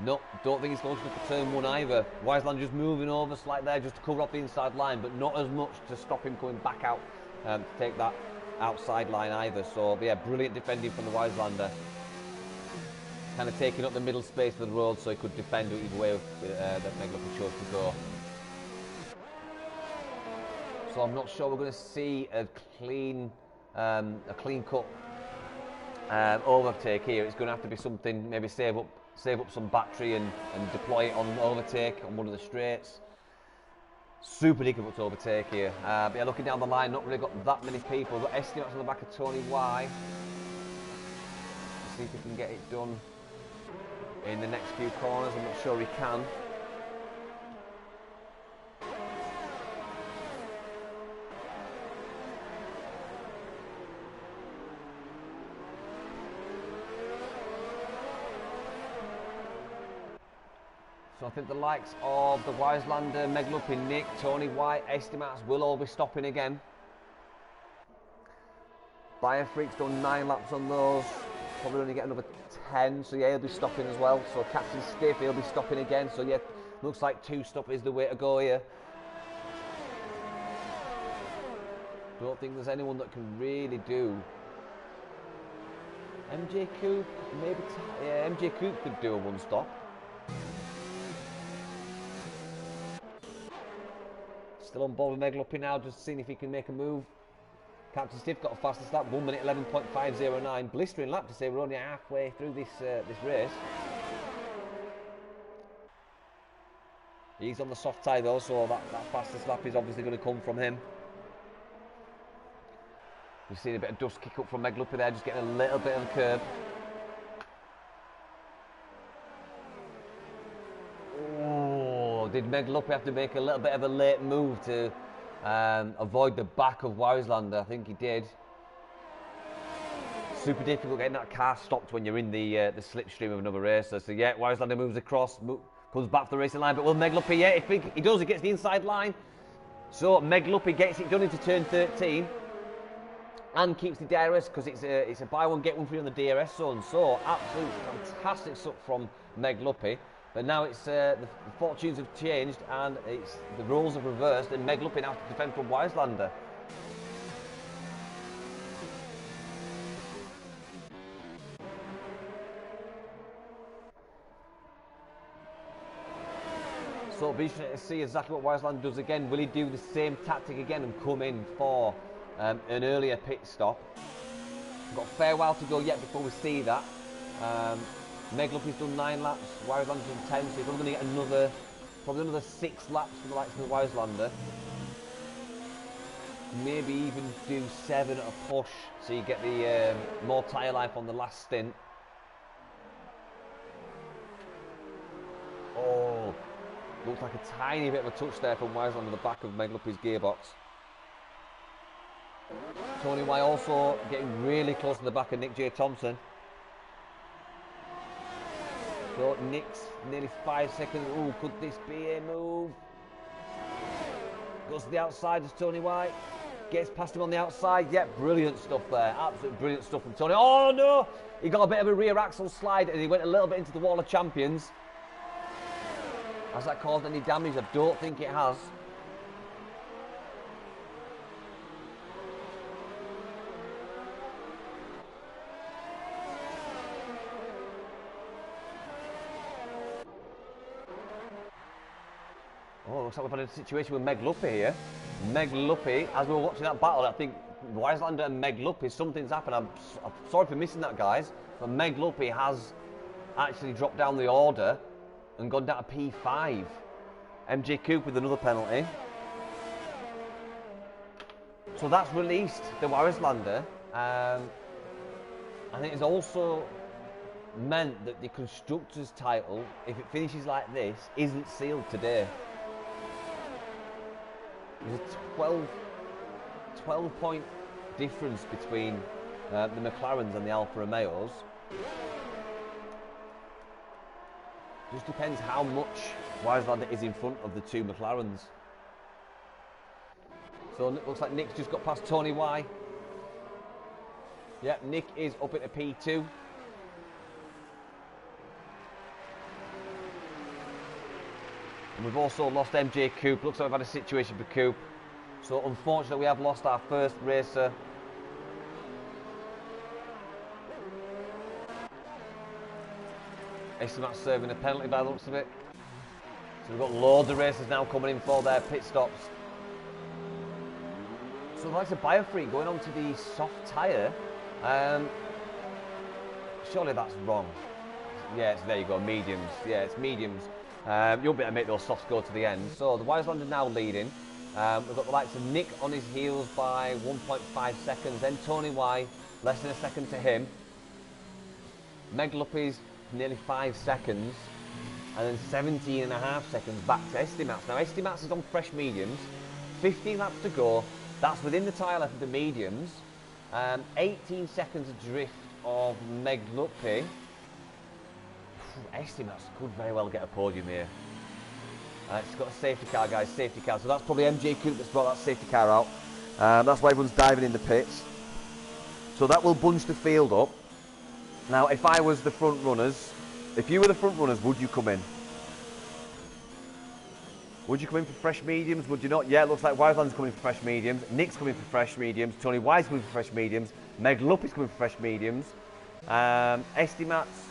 No, don't think he's close enough for turn 1 either. Wiselander just moving over slightly there just to cover off the inside line, but not as much to stop him coming back out to take that outside line either. So yeah, brilliant defending from the Wiselander. Kind of taking up the middle space of the road so he could defend either way that Meg Luppy chose to go. So I'm not sure we're going to see a clean cut overtake here. It's going to have to be something, maybe save up some battery and deploy it on overtake on one of the straights. Super difficult to overtake here. But yeah, looking down the line, not really got that many people. We've got Estimats on the back of Tony Y. Let's see if we can get it done in the next few corners. I'm not sure he can. So I think the likes of the Wiselander, Meg Luppy, Nick, Tony Y, Estimats will all be stopping again. Biofreak's done 9 laps on those. Probably only get another 10, so yeah, he'll be stopping as well. So Captain Stiff, he'll be stopping again. So yeah, looks like 2 stop is the way to go here. Don't think there's anyone that can really do. MJ Coupe, maybe, yeah, MJ Coupe could do a 1 stop. Still on board with Meg Luppy now, just seeing if he can make a move. Captain Stiff got a fastest lap, 1 minute 11.509. Blistering lap to say we're only halfway through this race. He's on the soft tyre though, so that fastest lap is obviously going to come from him. We've seen a bit of dust kick up from Meg Luppy there, just getting a little bit of a curb. Did Meg Luppy have to make a little bit of a late move to avoid the back of Wiselander? I think he did. Super difficult getting that car stopped when you're in the slipstream of another racer. So yeah, Wiselander moves across, comes back to the racing line, but will Meg Luppy, yeah, if he does, he gets the inside line. So Meg Luppy gets it done into turn 13 and keeps the DRS because it's a buy one, get one free on the DRS zone. So absolute fantastic stuff from Meg Luppy. But now it's the fortunes have changed and the roles have reversed, and Meg Luppy now has to defend from Wiselander. So it'll be interesting to see exactly what Wiseland does again. Will he do the same tactic again and come in for an earlier pit stop? We've got a fair while to go yet before we see that. Meglupi's done 9 laps, Wiseland's done 10, so he's probably going to get probably another 6 laps for the likes of the Wiselander. Maybe even do 7 at a push, so you get the more tyre life on the last stint. Oh, looks like a tiny bit of a touch there from Wiseland on the back of Meglupi's gearbox. Tony Y also getting really close to the back of Nick J. Thompson. So Nick's nearly 5 seconds. Ooh, could this be a move? Goes to the outside as Tony White. Gets past him on the outside. Yep, brilliant stuff there. Absolutely brilliant stuff from Tony. Oh no! He got a bit of a rear axle slide and he went a little bit into the wall of champions. Has that caused any damage? I don't think it has. Oh, looks like we've had a situation with Meglupi here. Meglupi, as we were watching that battle, I think Wiselander and Meglupi, something's happened. I'm sorry for missing that, guys. But Meglupi has actually dropped down the order and gone down to P5. MJ Coop with another penalty. So that's released the Wiselander. I think it's also meant that the Constructors' title, if it finishes like this, isn't sealed today. There's a 12-point difference between the McLarens and the Alfa Romeos. Just depends how much Wiselander is in front of the 2 McLarens. So it looks like Nick's just got past Tony Y. Yep, Nick is up into P2. And we've also lost MJ Coop. Looks like we've had a situation for Coop. So unfortunately we have lost our first racer. Estimat serving a penalty by the looks of it. So we've got loads of racers now coming in for their pit stops. So the likes of Biofree going on to the soft tyre. Surely that's wrong. Yeah, there you go, mediums. Yeah, it's mediums. You'll be able to make those softs go to the end. So the Wiselander now leading. We've got the likes of Nick on his heels by 1.5 seconds. Then Tony Y, less than a second to him. Meglupi's nearly 5 seconds. And then 17.5 seconds back to Estimat's. Now Estimat's is on fresh mediums. 15 laps to go. That's within the tyre life of the mediums. 18 seconds adrift of Meglupi. Estimat's could very well get a podium here. It's got a safety car, guys, safety car. So that's probably MJ Coop that's brought that safety car out. That's why everyone's diving in the pits. So that will bunch the field up. Now, if I was the front runners, if you were the front runners, would you come in? Would you come in for fresh mediums? Would you not? Yeah, it looks like Wiseland's coming for fresh mediums. Nick's coming for fresh mediums. Tony White's coming for fresh mediums. Meglupi's coming for fresh mediums. Estimat's.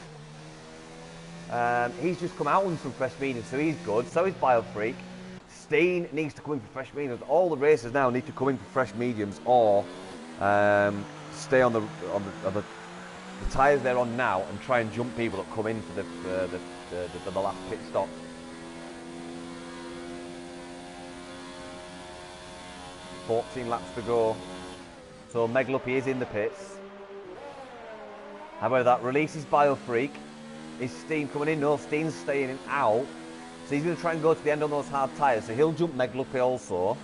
He's just come out on some fresh mediums, so he's good. So is Biofreak. Steen needs to come in for fresh mediums. All the racers now need to come in for fresh mediums or stay on the tyres they're on now and try and jump people that come in for the last pit stop. $14 laps to go. So Meglupi is in the pits. However, that releases Biofreak. Is Steen coming in? No, Steen's staying in out. So he's going to try and go to the end on those hard tyres. So he'll jump Meglupi also.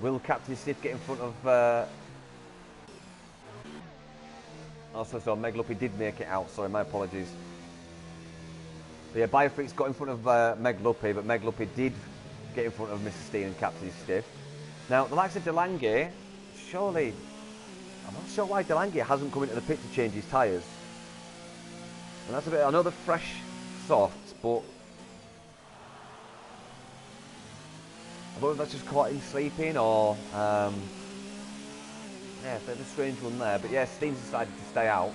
Will Captain Stiff get in front of... Also, so Meglupi did make it out. Sorry, my apologies. But yeah, Biofreak's got in front of Meglupi, but Meglupi did get in front of Mr. Steen and Captain Stiff. Now, the likes of Delange, surely... I'm not sure why Delange hasn't come into the pit to change his tyres. And that's a bit... I know they're fresh softs, but... I don't know if that's just caught him sleeping or... yeah, a bit of a strange one there. But yeah, Steen's decided to stay out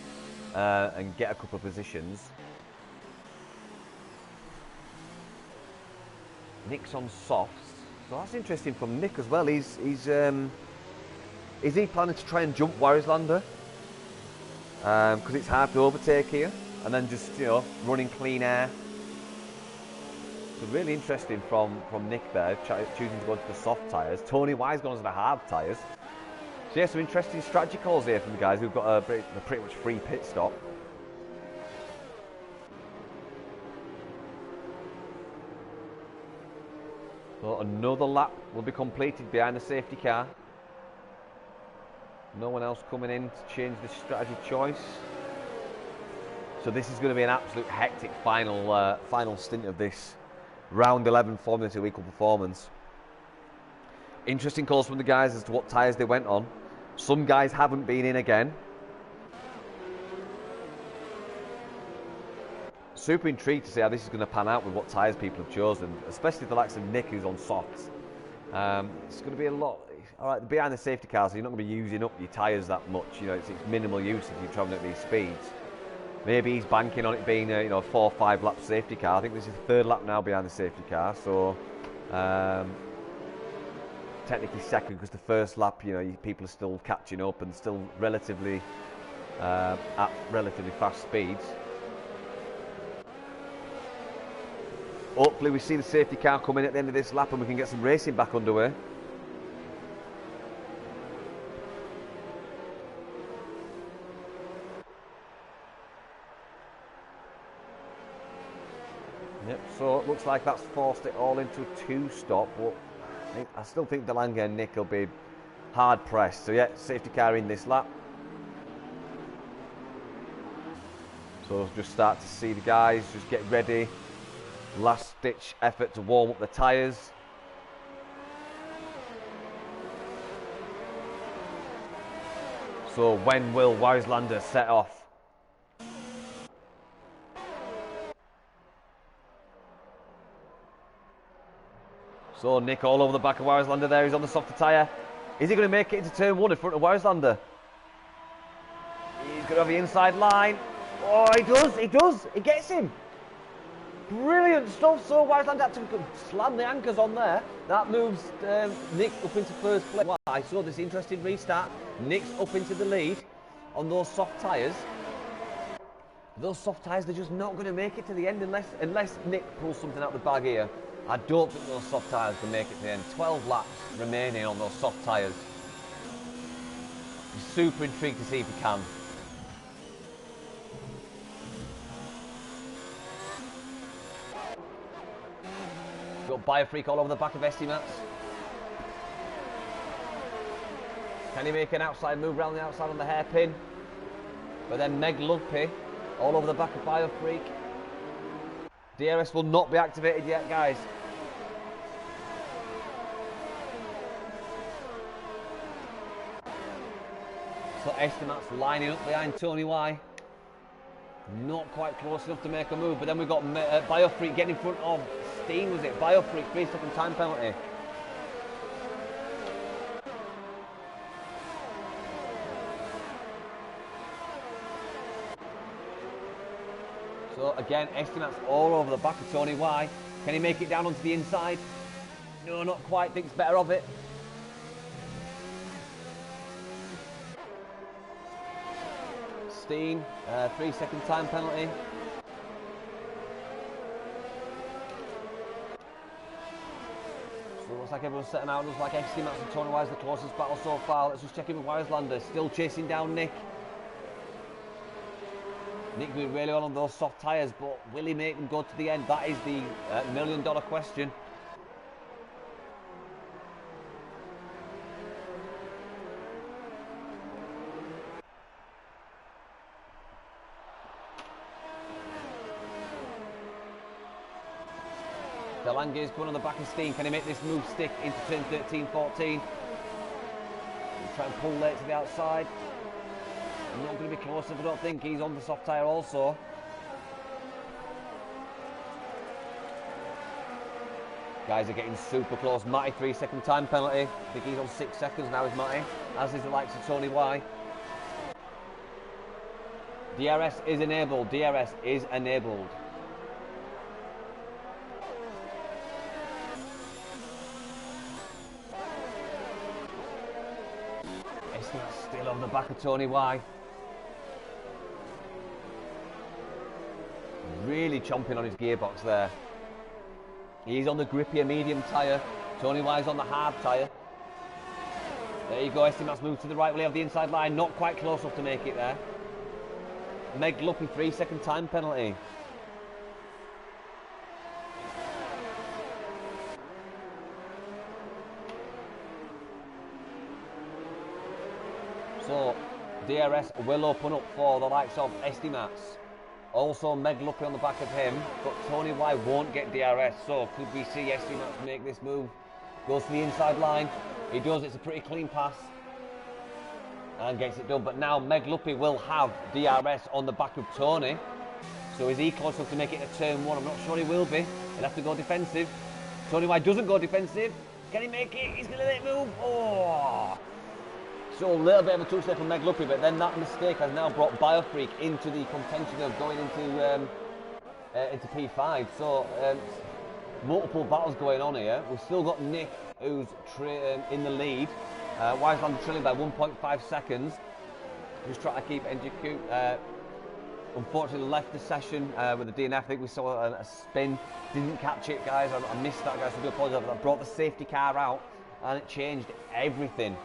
and get a couple of positions. Nick's on softs. So that's interesting from Nick as well. Is he planning to try and jump Warrislander? Because it's hard to overtake here. And then just, you know, running clean air. So really interesting from Nick there, choosing to go to the soft tyres. Tony Y's gone to the hard tyres. So yeah, some interesting strategy calls here from the guys who've got a pretty much free pit stop. So another lap will be completed behind the safety car. No one else coming in to change the strategy choice. So this is going to be an absolute hectic final stint of this round 11 Formula 2 equal performance. Interesting calls from the guys as to what tyres they went on. Some guys haven't been in again. Super intrigued to see how this is going to pan out with what tyres people have chosen, especially the likes of Nick, who's on softs. It's going to be a lot. All right, behind the safety cars, so you're not going to be using up your tyres that much. You know, it's minimal use if you're travelling at these speeds. Maybe he's banking on it being a 4 or 5 lap safety car. I think this is the 3rd lap now behind the safety car, so technically second because the first lap, you know, people are still catching up and still relatively at relatively fast speeds. Hopefully we see the safety car come in at the end of this lap and we can get some racing back underway. Yep, so it looks like that's forced it all into a 2-stop, but I still think Delange and Nick will be hard pressed. So yeah, safety car in this lap. So just start to see the guys just get ready. Last ditch effort to warm up the tyres. So when will Warrislander set off? So Nick all over the back of Warrislander there. He's on the softer tyre. Is he going to make it into turn 1 in front of Warrislander? He's going to have the inside line. Oh, he does. He gets him. Brilliant stuff. So Warrislander had to slam the anchors on there. That moves Nick up into first place. I saw this interesting restart. Nick's up into the lead on those soft tyres. Those soft tyres, they're just not going to make it to the end unless Nick pulls something out of the bag here. I don't think those soft tyres can make it to the end. 12 laps remaining on those soft tyres. I'm super intrigued to see if he can. Got Biofreak all over the back of Estimats. Can he make an outside move around the outside on the hairpin? But then Meg Lugpy all over the back of Biofreak. DRS will not be activated yet, guys. So Estimats lining up behind Tony Y. Not quite close enough to make a move, but then we've got Biofreak getting in front of Steen, was it? Biofreak, 3-second time penalty. So again, Estimats all over the back of Tony Y. Can he make it down onto the inside? No, not quite, thinks better of it. Steen, 3-second time penalty. So it looks like everyone's setting out. It looks like Estimats and Tony Y is the closest battle so far. Let's just check in with Warrislander. Still chasing down Nick. Nick doing really well on those soft tyres, but will he make them go to the end? That is the million-dollar question. Delange is going on the back of Steen. Can he make this move stick into turn 13-14? Try and pull late to the outside. Not going to be close if I don't think. He's on the soft tyre also. Guys are getting super close. Matty, 3-second time penalty. I think he's on 6 seconds now, is Matty. As is the likes of Tony Y. DRS is enabled. DRS is enabled. back of Tony Y. Really chomping on his gearbox there. He's on the grippier medium tyre. Tony Y's on the hard tyre. There you go, Estimat's moved to the right. We'll have the inside line. Not quite close enough to make it there. Meg Luppy, 3-second time penalty. So, DRS will open up for the likes of Estimats. Also, Meg Luppy on the back of him, but Tony Y won't get DRS. So, could we see Estimats make this move? Goes to the inside line. He does. It's a pretty clean pass. And gets it done. But now Meg Luppy will have DRS on the back of Tony. So is he close enough to make it a turn one? I'm not sure he will be. He'll have to go defensive. Tony Y doesn't go defensive. Can he make it? He's going to let it move. Oh! So a little bit of a touch there from Meg Luppy, but then that mistake has now brought Biofreak into the contention of going into P5. So multiple battles going on here. We've still got Nick, who's in the lead. Wiseland trailing by 1.5 seconds. Just trying to keep NGQ. Unfortunately left the session with the DNF. I think we saw a spin. Didn't catch it, guys. I missed that, guys. So I do apologise. I brought the safety car out and it changed everything.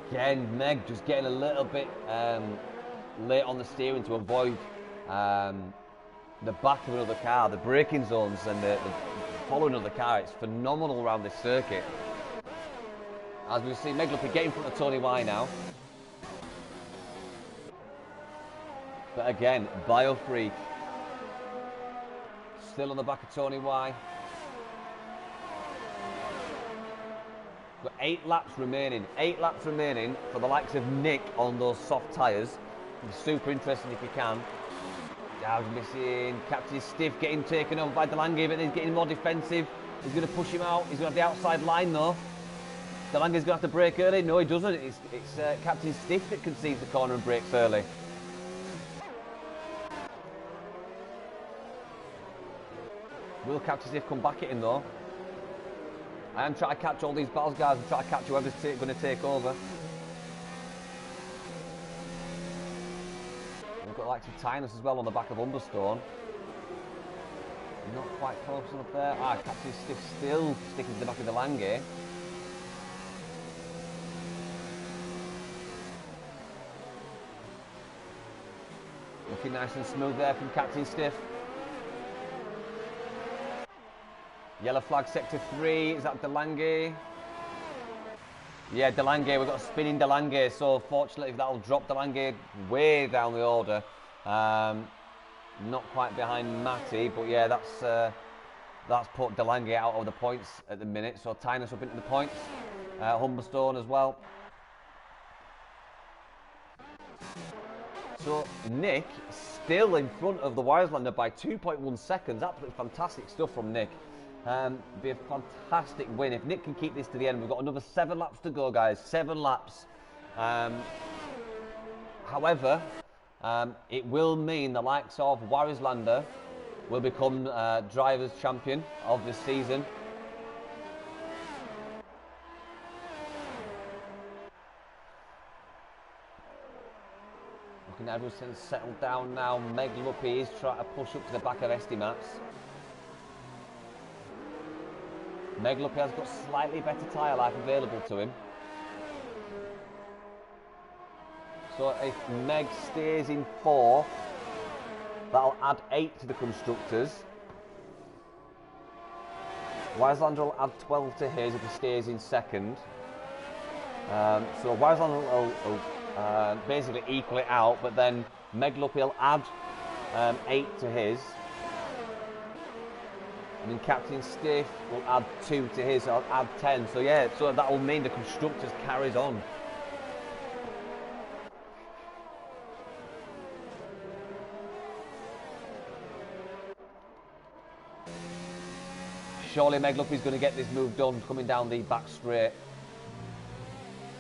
Again, Meg just getting a little bit late on the steering to avoid the back of another car, the braking zones and the following of the car. It's phenomenal around this circuit. As we see, Meg Luppy get in front of Tony Y now. But again, Biofreak still on the back of Tony Y. Got 8 laps remaining. 8 laps remaining for the likes of Nick on those soft tyres. Super interesting if you can. Dow's missing. Captain Stiff getting taken over by Delange, but he's getting more defensive. He's going to push him out. He's going to have the outside line though. Delange's going to have to brake early. No, he doesn't. It's Captain Stiff that concedes the corner and brakes early. Will Captain Stiff come back at him though? I am trying to catch all these battles, guys. I'm trying to catch whoever's going to take over. We've got like some Tinus as well on the back of Umberstone. Not quite close enough there. Captain Stiff still sticking to the back of the Lange. Looking nice and smooth there from Captain Stiff. Yellow flag, sector 3. Is that Delange? Yeah, Delange. We've got a spinning Delange. So fortunately, that'll drop Delange way down the order. Not quite behind Matty, but yeah, that's put Delange out of the points at the minute. So Tinus up into the points. Humberstone as well. So Nick still in front of the Wiselander by 2.1 seconds. Absolutely fantastic stuff from Nick. Be a fantastic win. If Nick can keep this to the end, we've got another 7 laps to go, guys. 7 laps. However, it will mean the likes of Warislander will become drivers' champion of this season. Looking at everything settled down now. Meg Luppy is trying to push up to the back of Estimats. Meg Luppy has got slightly better tyre life available to him. So if Meg stays in 4th, that'll add 8 to the constructors. Wiselander will add 12 to his if he stays in 2nd. So Wiselander will basically equal it out, but then Meg Luppy will add 8 to his. And then Captain Stiff will add 2 to his, so I'll add 10. So yeah, so that will mean the constructors carries on. Surely Meg Luppy's going to get this move done coming down the back straight.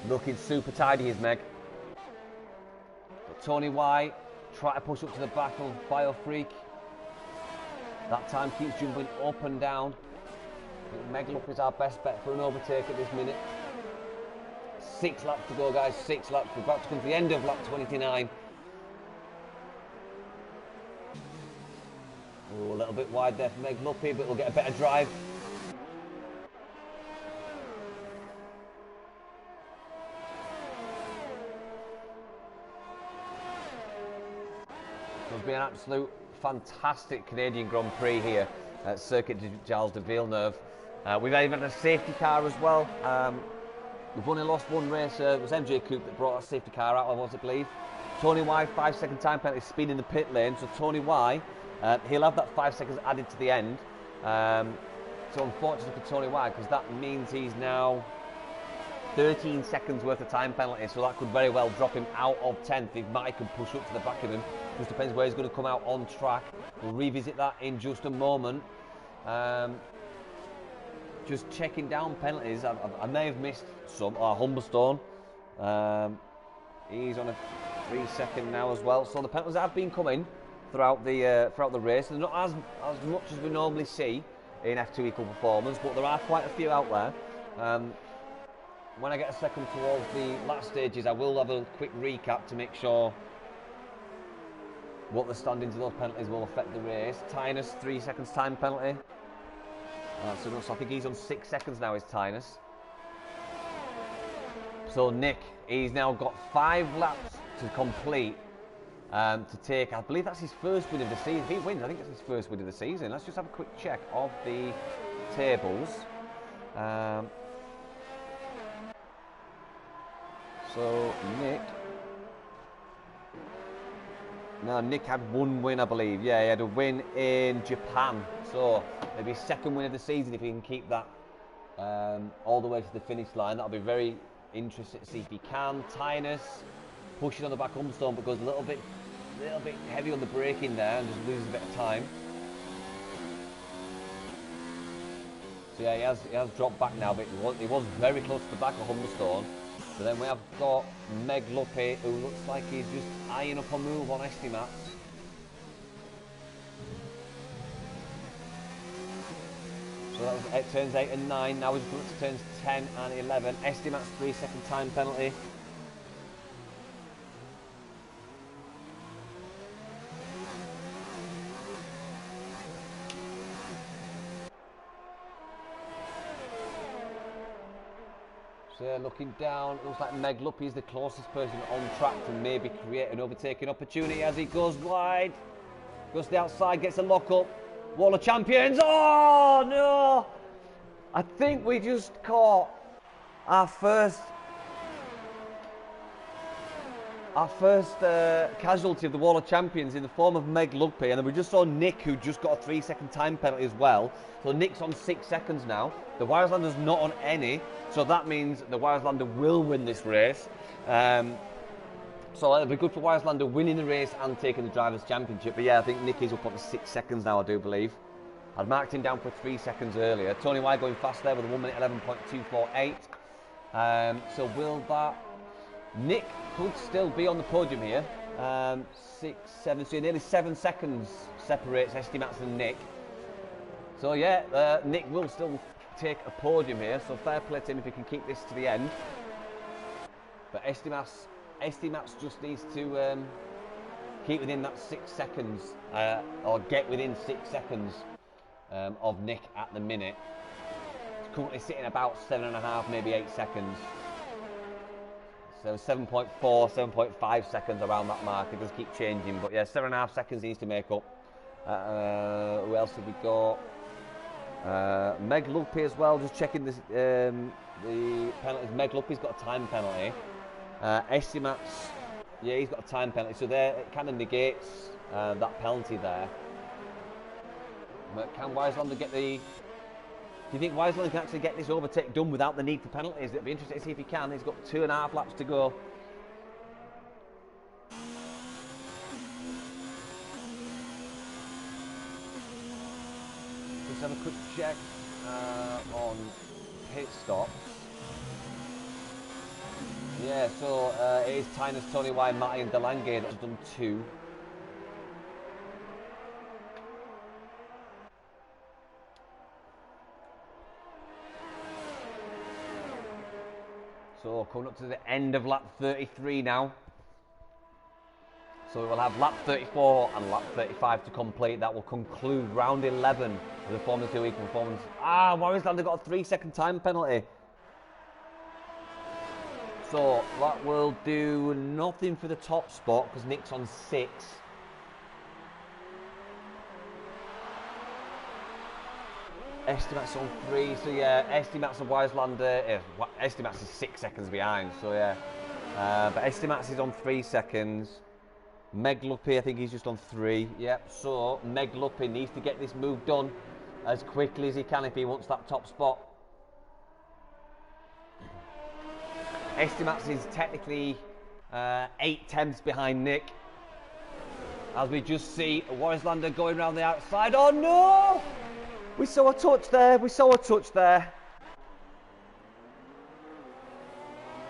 Looking super tidy is Meg. But Tony Y try to push up to the back of Biofreak. That time keeps jumping up and down. Meglup is our best bet for an overtake at this minute. 6 laps to go, guys, 6 laps. We're about to come to the end of lap 29. Oh, a little bit wide there for Megluppy, but we'll get a better drive. It's been an absolute fantastic Canadian Grand Prix here at Circuit Gilles de Villeneuve. We've even had a safety car as well. We've only lost one race. It was MJ Coupe that brought that safety car out, I believe. Tony Y, 5-second time penalty, speed in the pit lane. So Tony Y, he'll have that 5 seconds added to the end. So unfortunately for Tony Y, because that means he's now 13 seconds worth of time penalty. So that could very well drop him out of 10th if Mike can push up to the back of him. Just depends where he's going to come out on track. We'll revisit that in just a moment. Just checking down penalties. I may have missed some. Humberstone. He's on a 3-second now as well. So the penalties have been coming throughout the race. They're not as much as we normally see in F2 Equal Performance, but there are quite a few out there. When I get a second towards the last stages, I will have a quick recap to make sure what the standings of those penalties will affect the race. Tynus, 3 seconds time penalty. So I think he's on 6 seconds now, is Tynus. So Nick, he's now got 5 laps to complete to take, I believe that's his first win of the season. If he wins, I think that's his first win of the season. Let's just have a quick check of the tables. So Nick... No, Nick had 1 win, I believe. Yeah, he had a win in Japan. So maybe his 2nd win of the season if he can keep that all the way to the finish line. That'll be very interesting to see if he can. Tynus pushing on the back Humberstone, but goes a little bit heavy on the braking there and just loses a bit of time. So yeah, he has dropped back now, but he was very close to the back of Humberstone. So then we have got Megluppy, who looks like he's just eyeing up a move on Estimat. So that was at turns 8 and 9. Now we're just going to turns 10 and 11. Estimat's 3-second time penalty. So yeah, looking down, it looks like Megluppy is the closest person on track to maybe create an overtaking opportunity as he goes wide. Goes to the outside, gets a lock up. Wall of Champions. Oh no! I think we just caught our first casualty of the Wall of Champions in the form of Megluppy, and then we just saw Nick, who just got a 3-second time penalty as well. So Nick's on 6 seconds now. The Wireslander's not on any, so that means the Wireslander will win this race. So it'll be good for Wireslander winning the race and taking the Drivers' Championship. But yeah, I think Nick is up on the 6 seconds now, I do believe. I'd marked him down for 3 seconds earlier. Tony Y going fast there with a 1 minute 11.248. So will that... Nick could still be on the podium here. 6, 7, so nearly 7 seconds separates Estimat's and Nick. So yeah, Nick will still take a podium here, so fair play to him if he can keep this to the end. But Estimat's just needs to keep within that 6 seconds, or get within 6 seconds of Nick at the minute. He's currently sitting about 7.5, maybe 8 seconds. So 7.4, 7.5 seconds around that mark. It does keep changing, but yeah, 7.5 seconds he needs to make up. Who else have we got? Megluppy as well, just checking this, the penalties. Megluppy's got a time penalty. Estimat's, yeah, he's got a time penalty, so there it kind of negates that penalty there. But can Wislander get the... Do you think Wislander can actually get this overtake done without the need for penalties? It'd be interesting to see if he can. He's got 2.5 laps to go. Let's have a quick check on pit stops. Yeah, so it is Tynus, Tony Y, Matty and Delangate that's done 2. So coming up to the end of lap 33 now. So we will have lap 34 and lap 35 to complete. That will conclude round 11 of the Formula 2 Week performance. Warriors Lander got a 3-second time penalty. So that will do nothing for the top spot because Nick's on 6. Estimat's on 3, so yeah, Estimat's and Wiselander, Estimat's is 6 seconds behind, so yeah. But Estimat's is on 3 seconds. Meg Luppy, I think he's just on 3, yep. So Meg Luppy needs to get this move done as quickly as he can if he wants that top spot. Estimat's is technically 8 tenths behind Nick. As we just see Wiselander going around the outside. Oh no! We saw a touch there,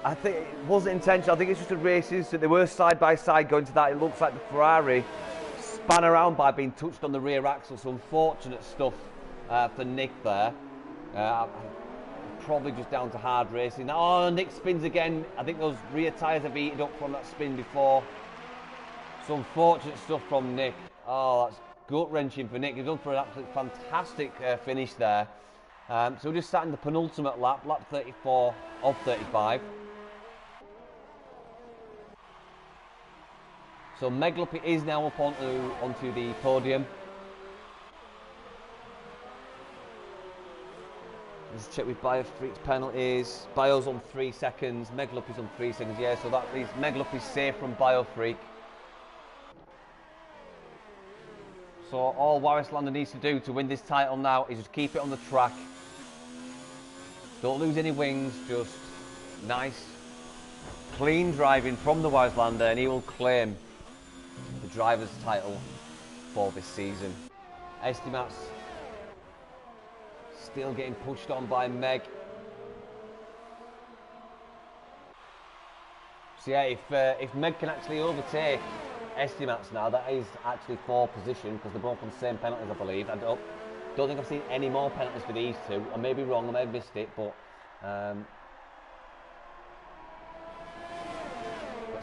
I think it wasn't intentional, I think it's just a races, so they were side by side going to that. It looks like the Ferrari span around by being touched on the rear axle, so unfortunate stuff for Nick there. Probably just down to hard racing. Oh, Nick spins again. I think those rear tyres have eaten up from that spin before. So unfortunate stuff from Nick. Oh, that's gut-wrenching for Nick. He's done for an absolutely fantastic finish there. So we're just sat in the penultimate lap, lap 34 of 35. So Meg Luppy is now up onto the podium. Let's check with Biofreak's penalties. Bio's on 3 seconds, Meg Luppy's on 3 seconds, yeah, so that leaves Meg Luppy safe from Biofreak. So all Wiselander needs to do to win this title now is just keep it on the track. Don't lose any wings, just nice, clean driving from the Wiselander, and he will claim the driver's title for this season. Estimat's still getting pushed on by Meg. So yeah, if Meg can actually overtake Estimat's now, that is actually 4th position because they're both on the same penalties, I believe. I don't think I've seen any more penalties for these two. I may be wrong, I may have missed it, but got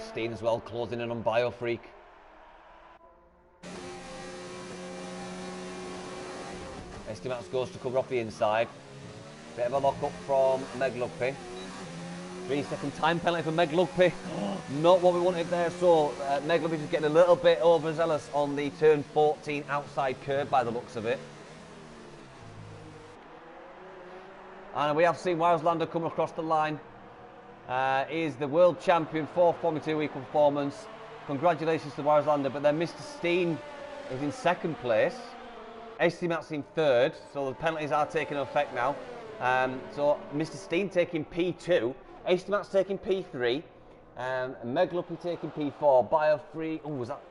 Steen as well closing in on Biofreak. Estimat's goes to cover off the inside. Bit of a lock up from Meg Luppy. 3-second time penalty for Meg Luppy. Not what we wanted there. So Meg Luppy just getting a little bit overzealous on the turn 14 outside curve by the looks of it. And we have seen Wiselander come across the line. He is the world champion for Formula 2 Week performance. Congratulations to Wiselander, but then Mr. Steen is in 2nd place. Estimat's in 3rd, so the penalties are taking effect now. So Mr. Steen taking P2, Estimat's taking P3, Meg Luppy taking P4, Biofreak, oh was that?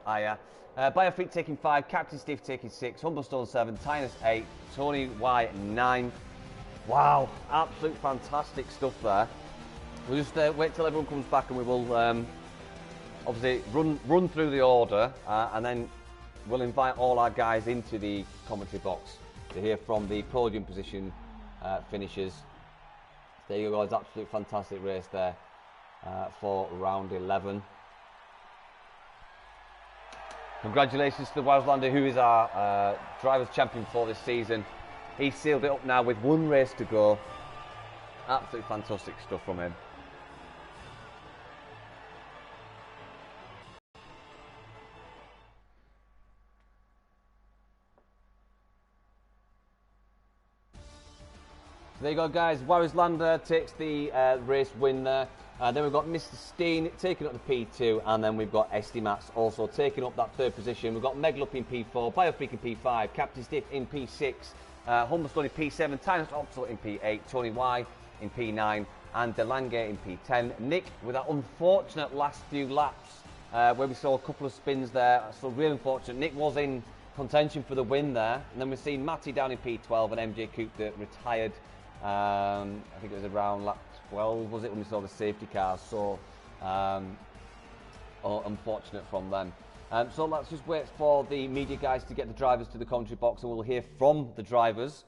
Yeah. Biofreak taking 5, Captain Steve taking 6, Humblestone 7, Tinus 8, Tony Y 9. Wow, absolute fantastic stuff there. We'll just wait till everyone comes back and we will obviously run through the order and then we'll invite all our guys into the commentary box to hear from the podium position finishers. There you go, it's absolute fantastic race there for round 11. Congratulations to the Wiselander, who is our drivers' champion for this season. He's sealed it up now with 1 race to go. Absolutely fantastic stuff from him. So there you go, guys. Wiselander takes the race win there. Then we've got Mr. Steen taking up the P2, and then we've got Estimat's also taking up that 3rd position. We've got Meg Luppy in P4, Biofreak in P5, Captain Stiff in P6, Humblestone in P7, Tinus Opso in P8, Tony Y in P9, and Delange in P10. Nick with that unfortunate last few laps where we saw a couple of spins there. So really unfortunate. Nick was in contention for the win there. And then we've seen Matty down in P12 and MJ Coop that retired. I think it was around lap 12, was it, when we saw the safety cars. So unfortunate from them. So let's just wait for the media guys to get the drivers to the commentary box and we'll hear from the drivers.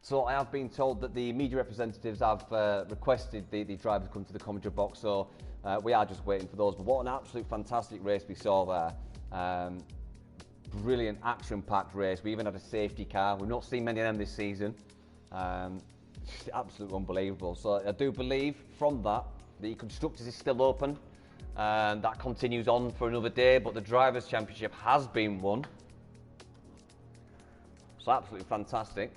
So I have been told that the media representatives have requested the drivers come to the commentary box, so we are just waiting for those. But what an absolute fantastic race we saw there. Brilliant action-packed race. We even had a safety car. We've not seen many of them this season. Absolutely unbelievable. So I do believe from that the Constructors is still open, and that continues on for another day, but the Drivers' Championship has been won. So absolutely fantastic.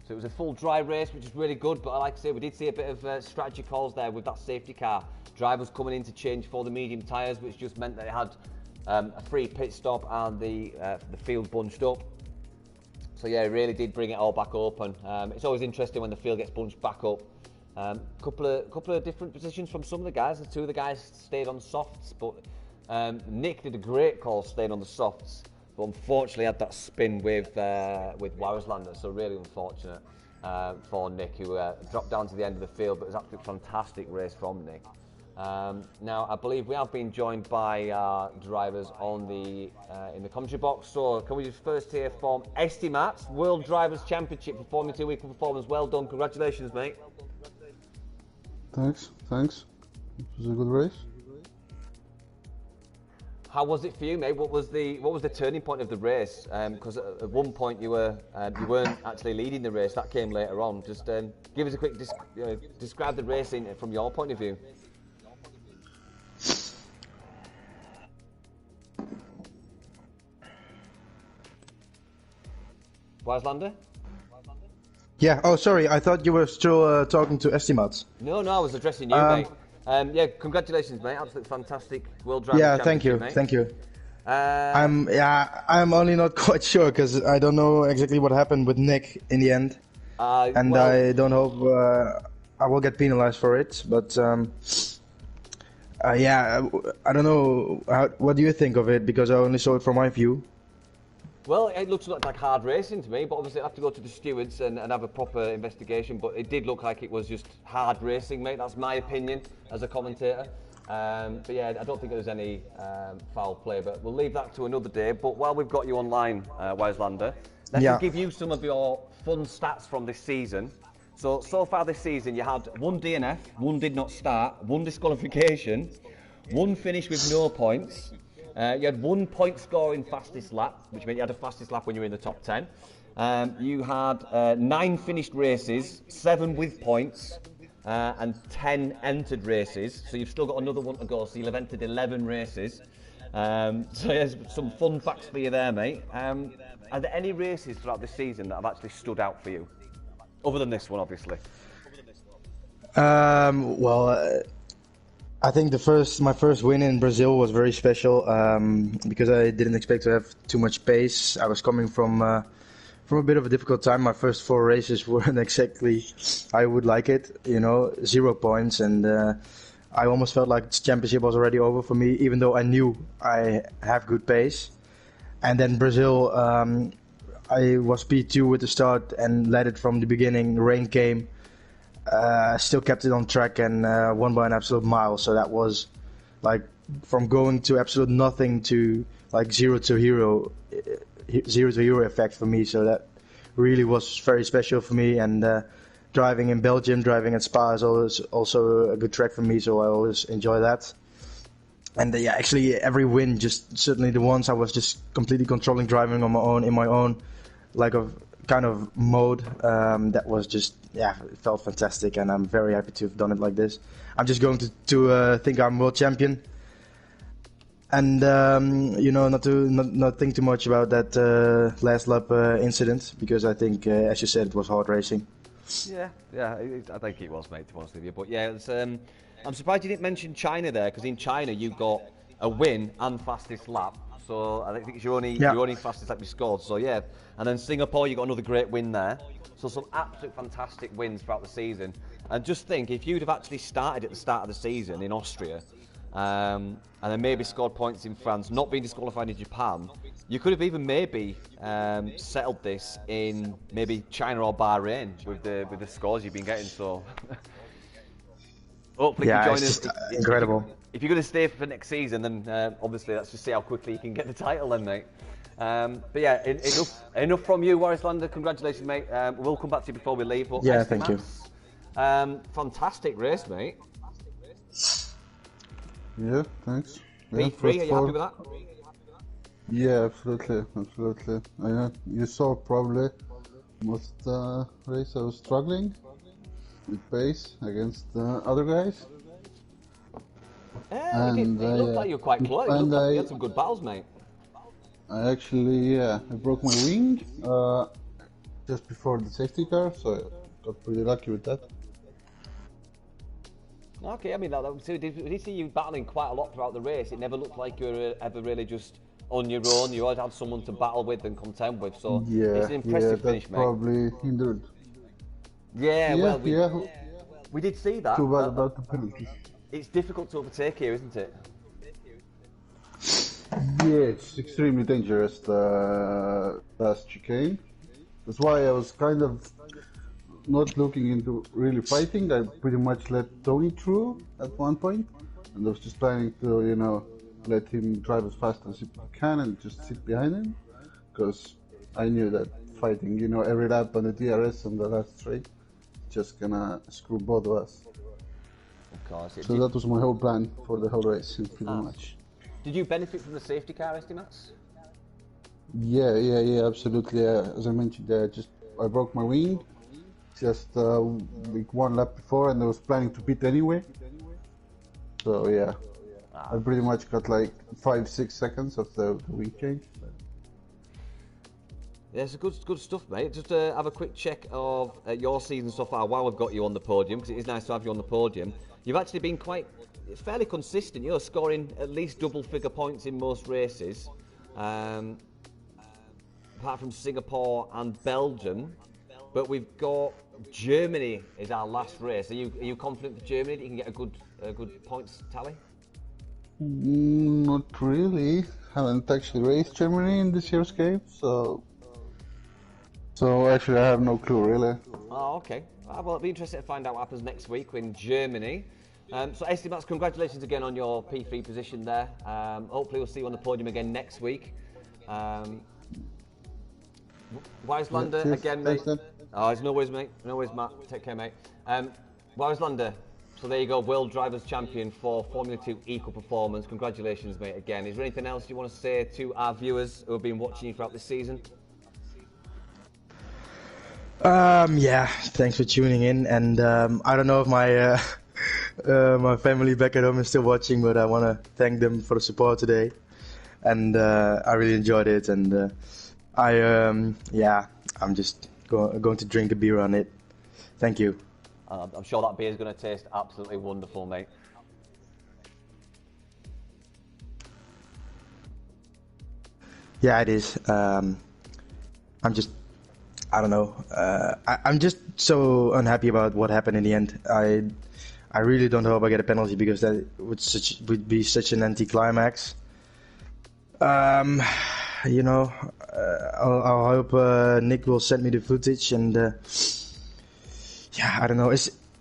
So it was a full dry race, which is really good, but like I say, we did see a bit of strategy calls there with that safety car. Drivers coming in to change for the medium tyres, which just meant that it had a free pit stop and the field bunched up. So yeah, it really did bring it all back open. It's always interesting when the field gets bunched back up. Couple of different positions from some of the guys. The two of the guys stayed on softs, but Nick did a great call staying on the softs, but unfortunately had that spin with Wowslander, so really unfortunate for Nick, who dropped down to the end of the field, but it was an absolutely fantastic race from Nick. Now, I believe we have been joined by drivers on in the commentary box, so can we just first hear from Estimat's World Drivers' Championship for Formula 2 weekly performance. Well done, congratulations, mate. Thanks. It was a good race. How was it for you, mate? What was the turning point of the race? Because at one point you weren't actually leading the race. That came later on. Just give us a quick describe the race from your point of view. Wowslander? Yeah. Oh, sorry. I thought you were still talking to Estimates. No, I was addressing you, mate. Yeah, congratulations, mate. Absolutely fantastic World Drivers' Championship, mate. Thank you. I'm only not quite sure because I don't know exactly what happened with Nick in the end, and I don't hope I will get penalized for it. But yeah, I don't know. What do you think of it? Because I only saw it from my view. Well, it looks like hard racing to me, but obviously I have to go to the stewards and have a proper investigation. But it did look like it was just hard racing, mate. That's my opinion as a commentator. But yeah, I don't think there was any foul play, but we'll leave that to another day. But while we've got you online, Wowslander, let's just give you some of your fun stats from this season. So far this season, you had one DNF, one did not start, one disqualification, one finish with no points. You had 1 point scoring fastest lap, which meant you had a fastest lap when you were in the top 10. You had 9 finished races, 7 with points, and 10 entered races. So you've still got another one to go, so you'll have entered 11 races. So there's some fun facts for you there, mate. Are there any races throughout this season that have actually stood out for you? Other than this one, obviously. Well, I think my first win in Brazil was very special because I didn't expect to have too much pace. I was coming from a bit of a difficult time. My first 4 races weren't exactly how I would like it, 0 points, and I almost felt like the championship was already over for me, even though I knew I have good pace. And then Brazil, I was P2 with the start and led it from the beginning. Rain came. Still kept it on track and won by an absolute mile. So that was like from going to absolute nothing to like zero to hero effect for me. So that really was very special for me. And driving in Belgium, driving at Spa is always also a good track for me. So I always enjoy that. And yeah, actually every win, just certainly the ones I was just completely controlling driving on my own, in my own, like a kind of mode, that was just, yeah, it felt fantastic, and I'm very happy to have done it like this. I'm just going to think I'm world champion, and not think too much about that last lap incident, because I think, as you said, it was hard racing. Yeah, I think it was, mate, to be honest with you. But yeah, it's, I'm surprised you didn't mention China there, because in China you got a win and fastest lap. So I think it's your only fastest lap you scored. So yeah, and then Singapore, you got another great win there. So some absolute fantastic wins throughout the season. And just think, if you'd have actually started at the start of the season in Austria, and then maybe scored points in France, not being disqualified in Japan, you could have even maybe settled this in maybe China or Bahrain with the scores you've been getting. So hopefully you join us. Incredible. If you're going to stay for next season, then obviously let's just see how quickly you can get the title then, mate. But yeah, enough from you, Warislander. Congratulations, mate. We'll come back to you before we leave. But Yeah, thank you. Fantastic race, mate. Yeah, thanks. Yeah, P3, are you happy with that? Yeah, absolutely, absolutely. You saw probably most race I was struggling with pace against other guys. Yeah, it looked like you were quite close. It looked like you had some good battles, mate. I actually, I broke my wing just before the safety car, so I got pretty lucky with that. Okay, I mean, we did see you battling quite a lot throughout the race. It never looked like you were ever really just on your own. You always had someone to battle with and contend with, so it's an impressive finish, mate. Probably hindered. Yeah, well, we did see that. Too bad about the penalties. It's difficult to overtake here, isn't it? Yeah, it's extremely dangerous, the last chicane. That's why I was kind of not looking into really fighting. I pretty much let Tony through at one point, and I was just planning to, you know, let him drive as fast as he can and just sit behind him, because I knew that fighting, you know, every lap on the DRS on the last straight, just gonna screw both of us. Of course. So that was my whole plan for the whole race, pretty much. Did you benefit from the safety car estimates? Yeah, absolutely. As I mentioned, I broke my wing just like one lap before, and I was planning to pit anyway. So yeah, I pretty much got like 5-6 seconds of the wing change. Yeah, it's good stuff, mate. Just have a quick check of your season so far while we've got you on the podium, because it is nice to have you on the podium. You've actually been fairly consistent. You're scoring at least double-figure points in most races, apart from Singapore and Belgium. But we've got Germany is our last race. Are you confident for Germany that you can get a good points tally? Not really. Haven't actually raced Germany in this year's game, so actually I have no clue really. Oh, okay. Well, it'll be interesting to find out what happens next week in Germany. So Estimats, congratulations again on your P3 position there. Hopefully we'll see you on the podium again next week. Warislander, again, mate. Oh, it's no worries, mate. No worries, Matt. Take care, mate. Warislander, so there you go, World Drivers' Champion for Formula 2 Equal Performance. Congratulations, mate, again. Is there anything else you want to say to our viewers who have been watching you throughout this season? Yeah, thanks for tuning in, and I don't know if my my family back at home is still watching, but I want to thank them for the support today, and I really enjoyed it, and I'm just going to drink a beer on it. Thank you. I'm sure that beer is going to taste absolutely wonderful, mate. Yeah, it is. I don't know. I'm just so unhappy about what happened in the end. I really don't hope I get a penalty, because that would be such an anticlimax. You know, I'll hope Nick will send me the footage, and yeah, I don't know.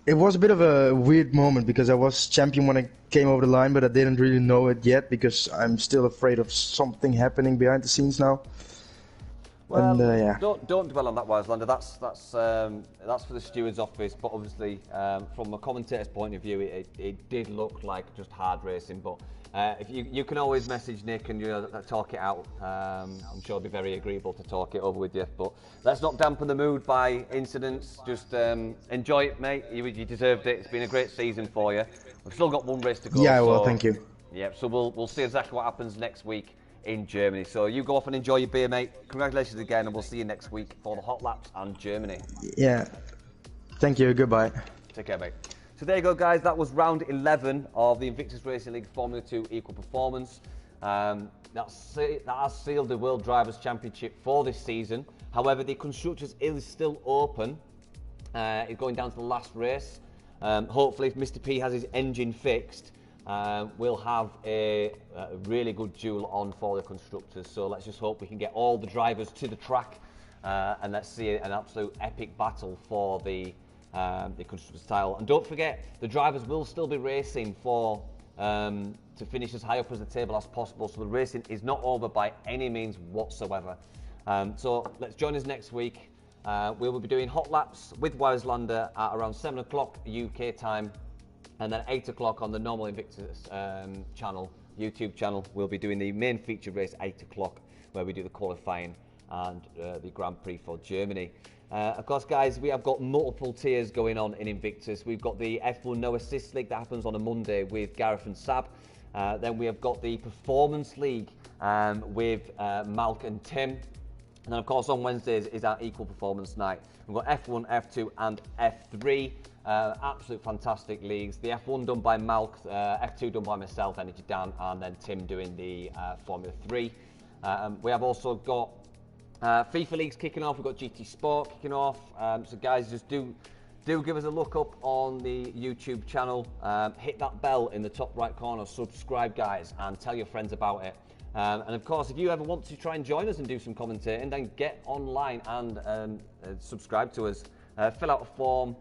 It was a bit of a weird moment, because I was champion when I came over the line, but I didn't really know it yet, because I'm still afraid of something happening behind the scenes now. Well, and, yeah. Don't dwell on that, Warislander. That's for the steward's office. But obviously, from a commentator's point of view, it did look like just hard racing. But if you can always message Nick and talk it out. I'm sure it'll be very agreeable to talk it over with you. But let's not dampen the mood by incidents. Just enjoy it, mate. You deserved it. It's been a great season for you. We've still got one race to go. Yeah, well, thank you. Yeah, so we'll see exactly what happens next week in Germany. So you go off and enjoy your beer, mate. Congratulations again, and we'll see you next week for the hot laps and Germany. Yeah. Thank you. Goodbye. Take care, mate. So there you go, guys. That was round 11 of the Invictus Racing League Formula 2 Equal Performance. That has sealed the World Drivers' Championship for this season. However, the Constructors is still open. It's going down to the last race. Hopefully, if Mr. P has his engine fixed, we'll have a really good duel on for the Constructors. So let's just hope we can get all the drivers to the track, and let's see an absolute epic battle for the Constructors title. And don't forget, the drivers will still be racing for to finish as high up as the table as possible. So the racing is not over by any means whatsoever. So let's join us next week. We will be doing hot laps with Wowslander at around 7 o'clock UK time, and then 8 o'clock on the normal Invictus channel, YouTube channel. We'll be doing the main feature race at 8 o'clock, where we do the qualifying and the Grand Prix for Germany. Of course, guys, we have got multiple tiers going on in Invictus. We've got the F1 No Assist League that happens on a Monday with Gareth and Sab. Then we have got the Performance League with Malc and Tim. And then, of course, on Wednesdays is our Equal Performance Night. We've got F1, F2 and F3. Absolute fantastic leagues. The F1 done by Malc, F2 done by myself, Energy Dan, and then Tim doing the Formula 3. We have also got FIFA leagues kicking off. We've got GT Sport kicking off. So guys, just do give us a look up on the YouTube channel. Hit that bell in the top right corner. Subscribe, guys, and tell your friends about it. And of course, if you ever want to try and join us and do some commentating, then get online and subscribe to us. Fill out a form.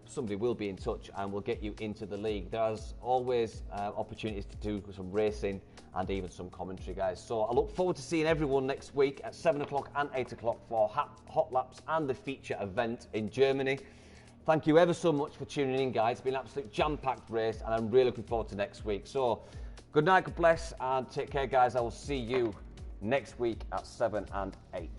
Somebody will be in touch and we'll get you into the league. There's always opportunities to do some racing and even some commentary, guys. So I look forward to seeing everyone next week at 7 o'clock and 8 o'clock for hot laps and the feature event in Germany. Thank you ever so much for tuning in, guys. It's been an absolute jam-packed race, and I'm really looking forward to next week. So good night, God bless, and take care, guys. I will see you next week at 7 and 8.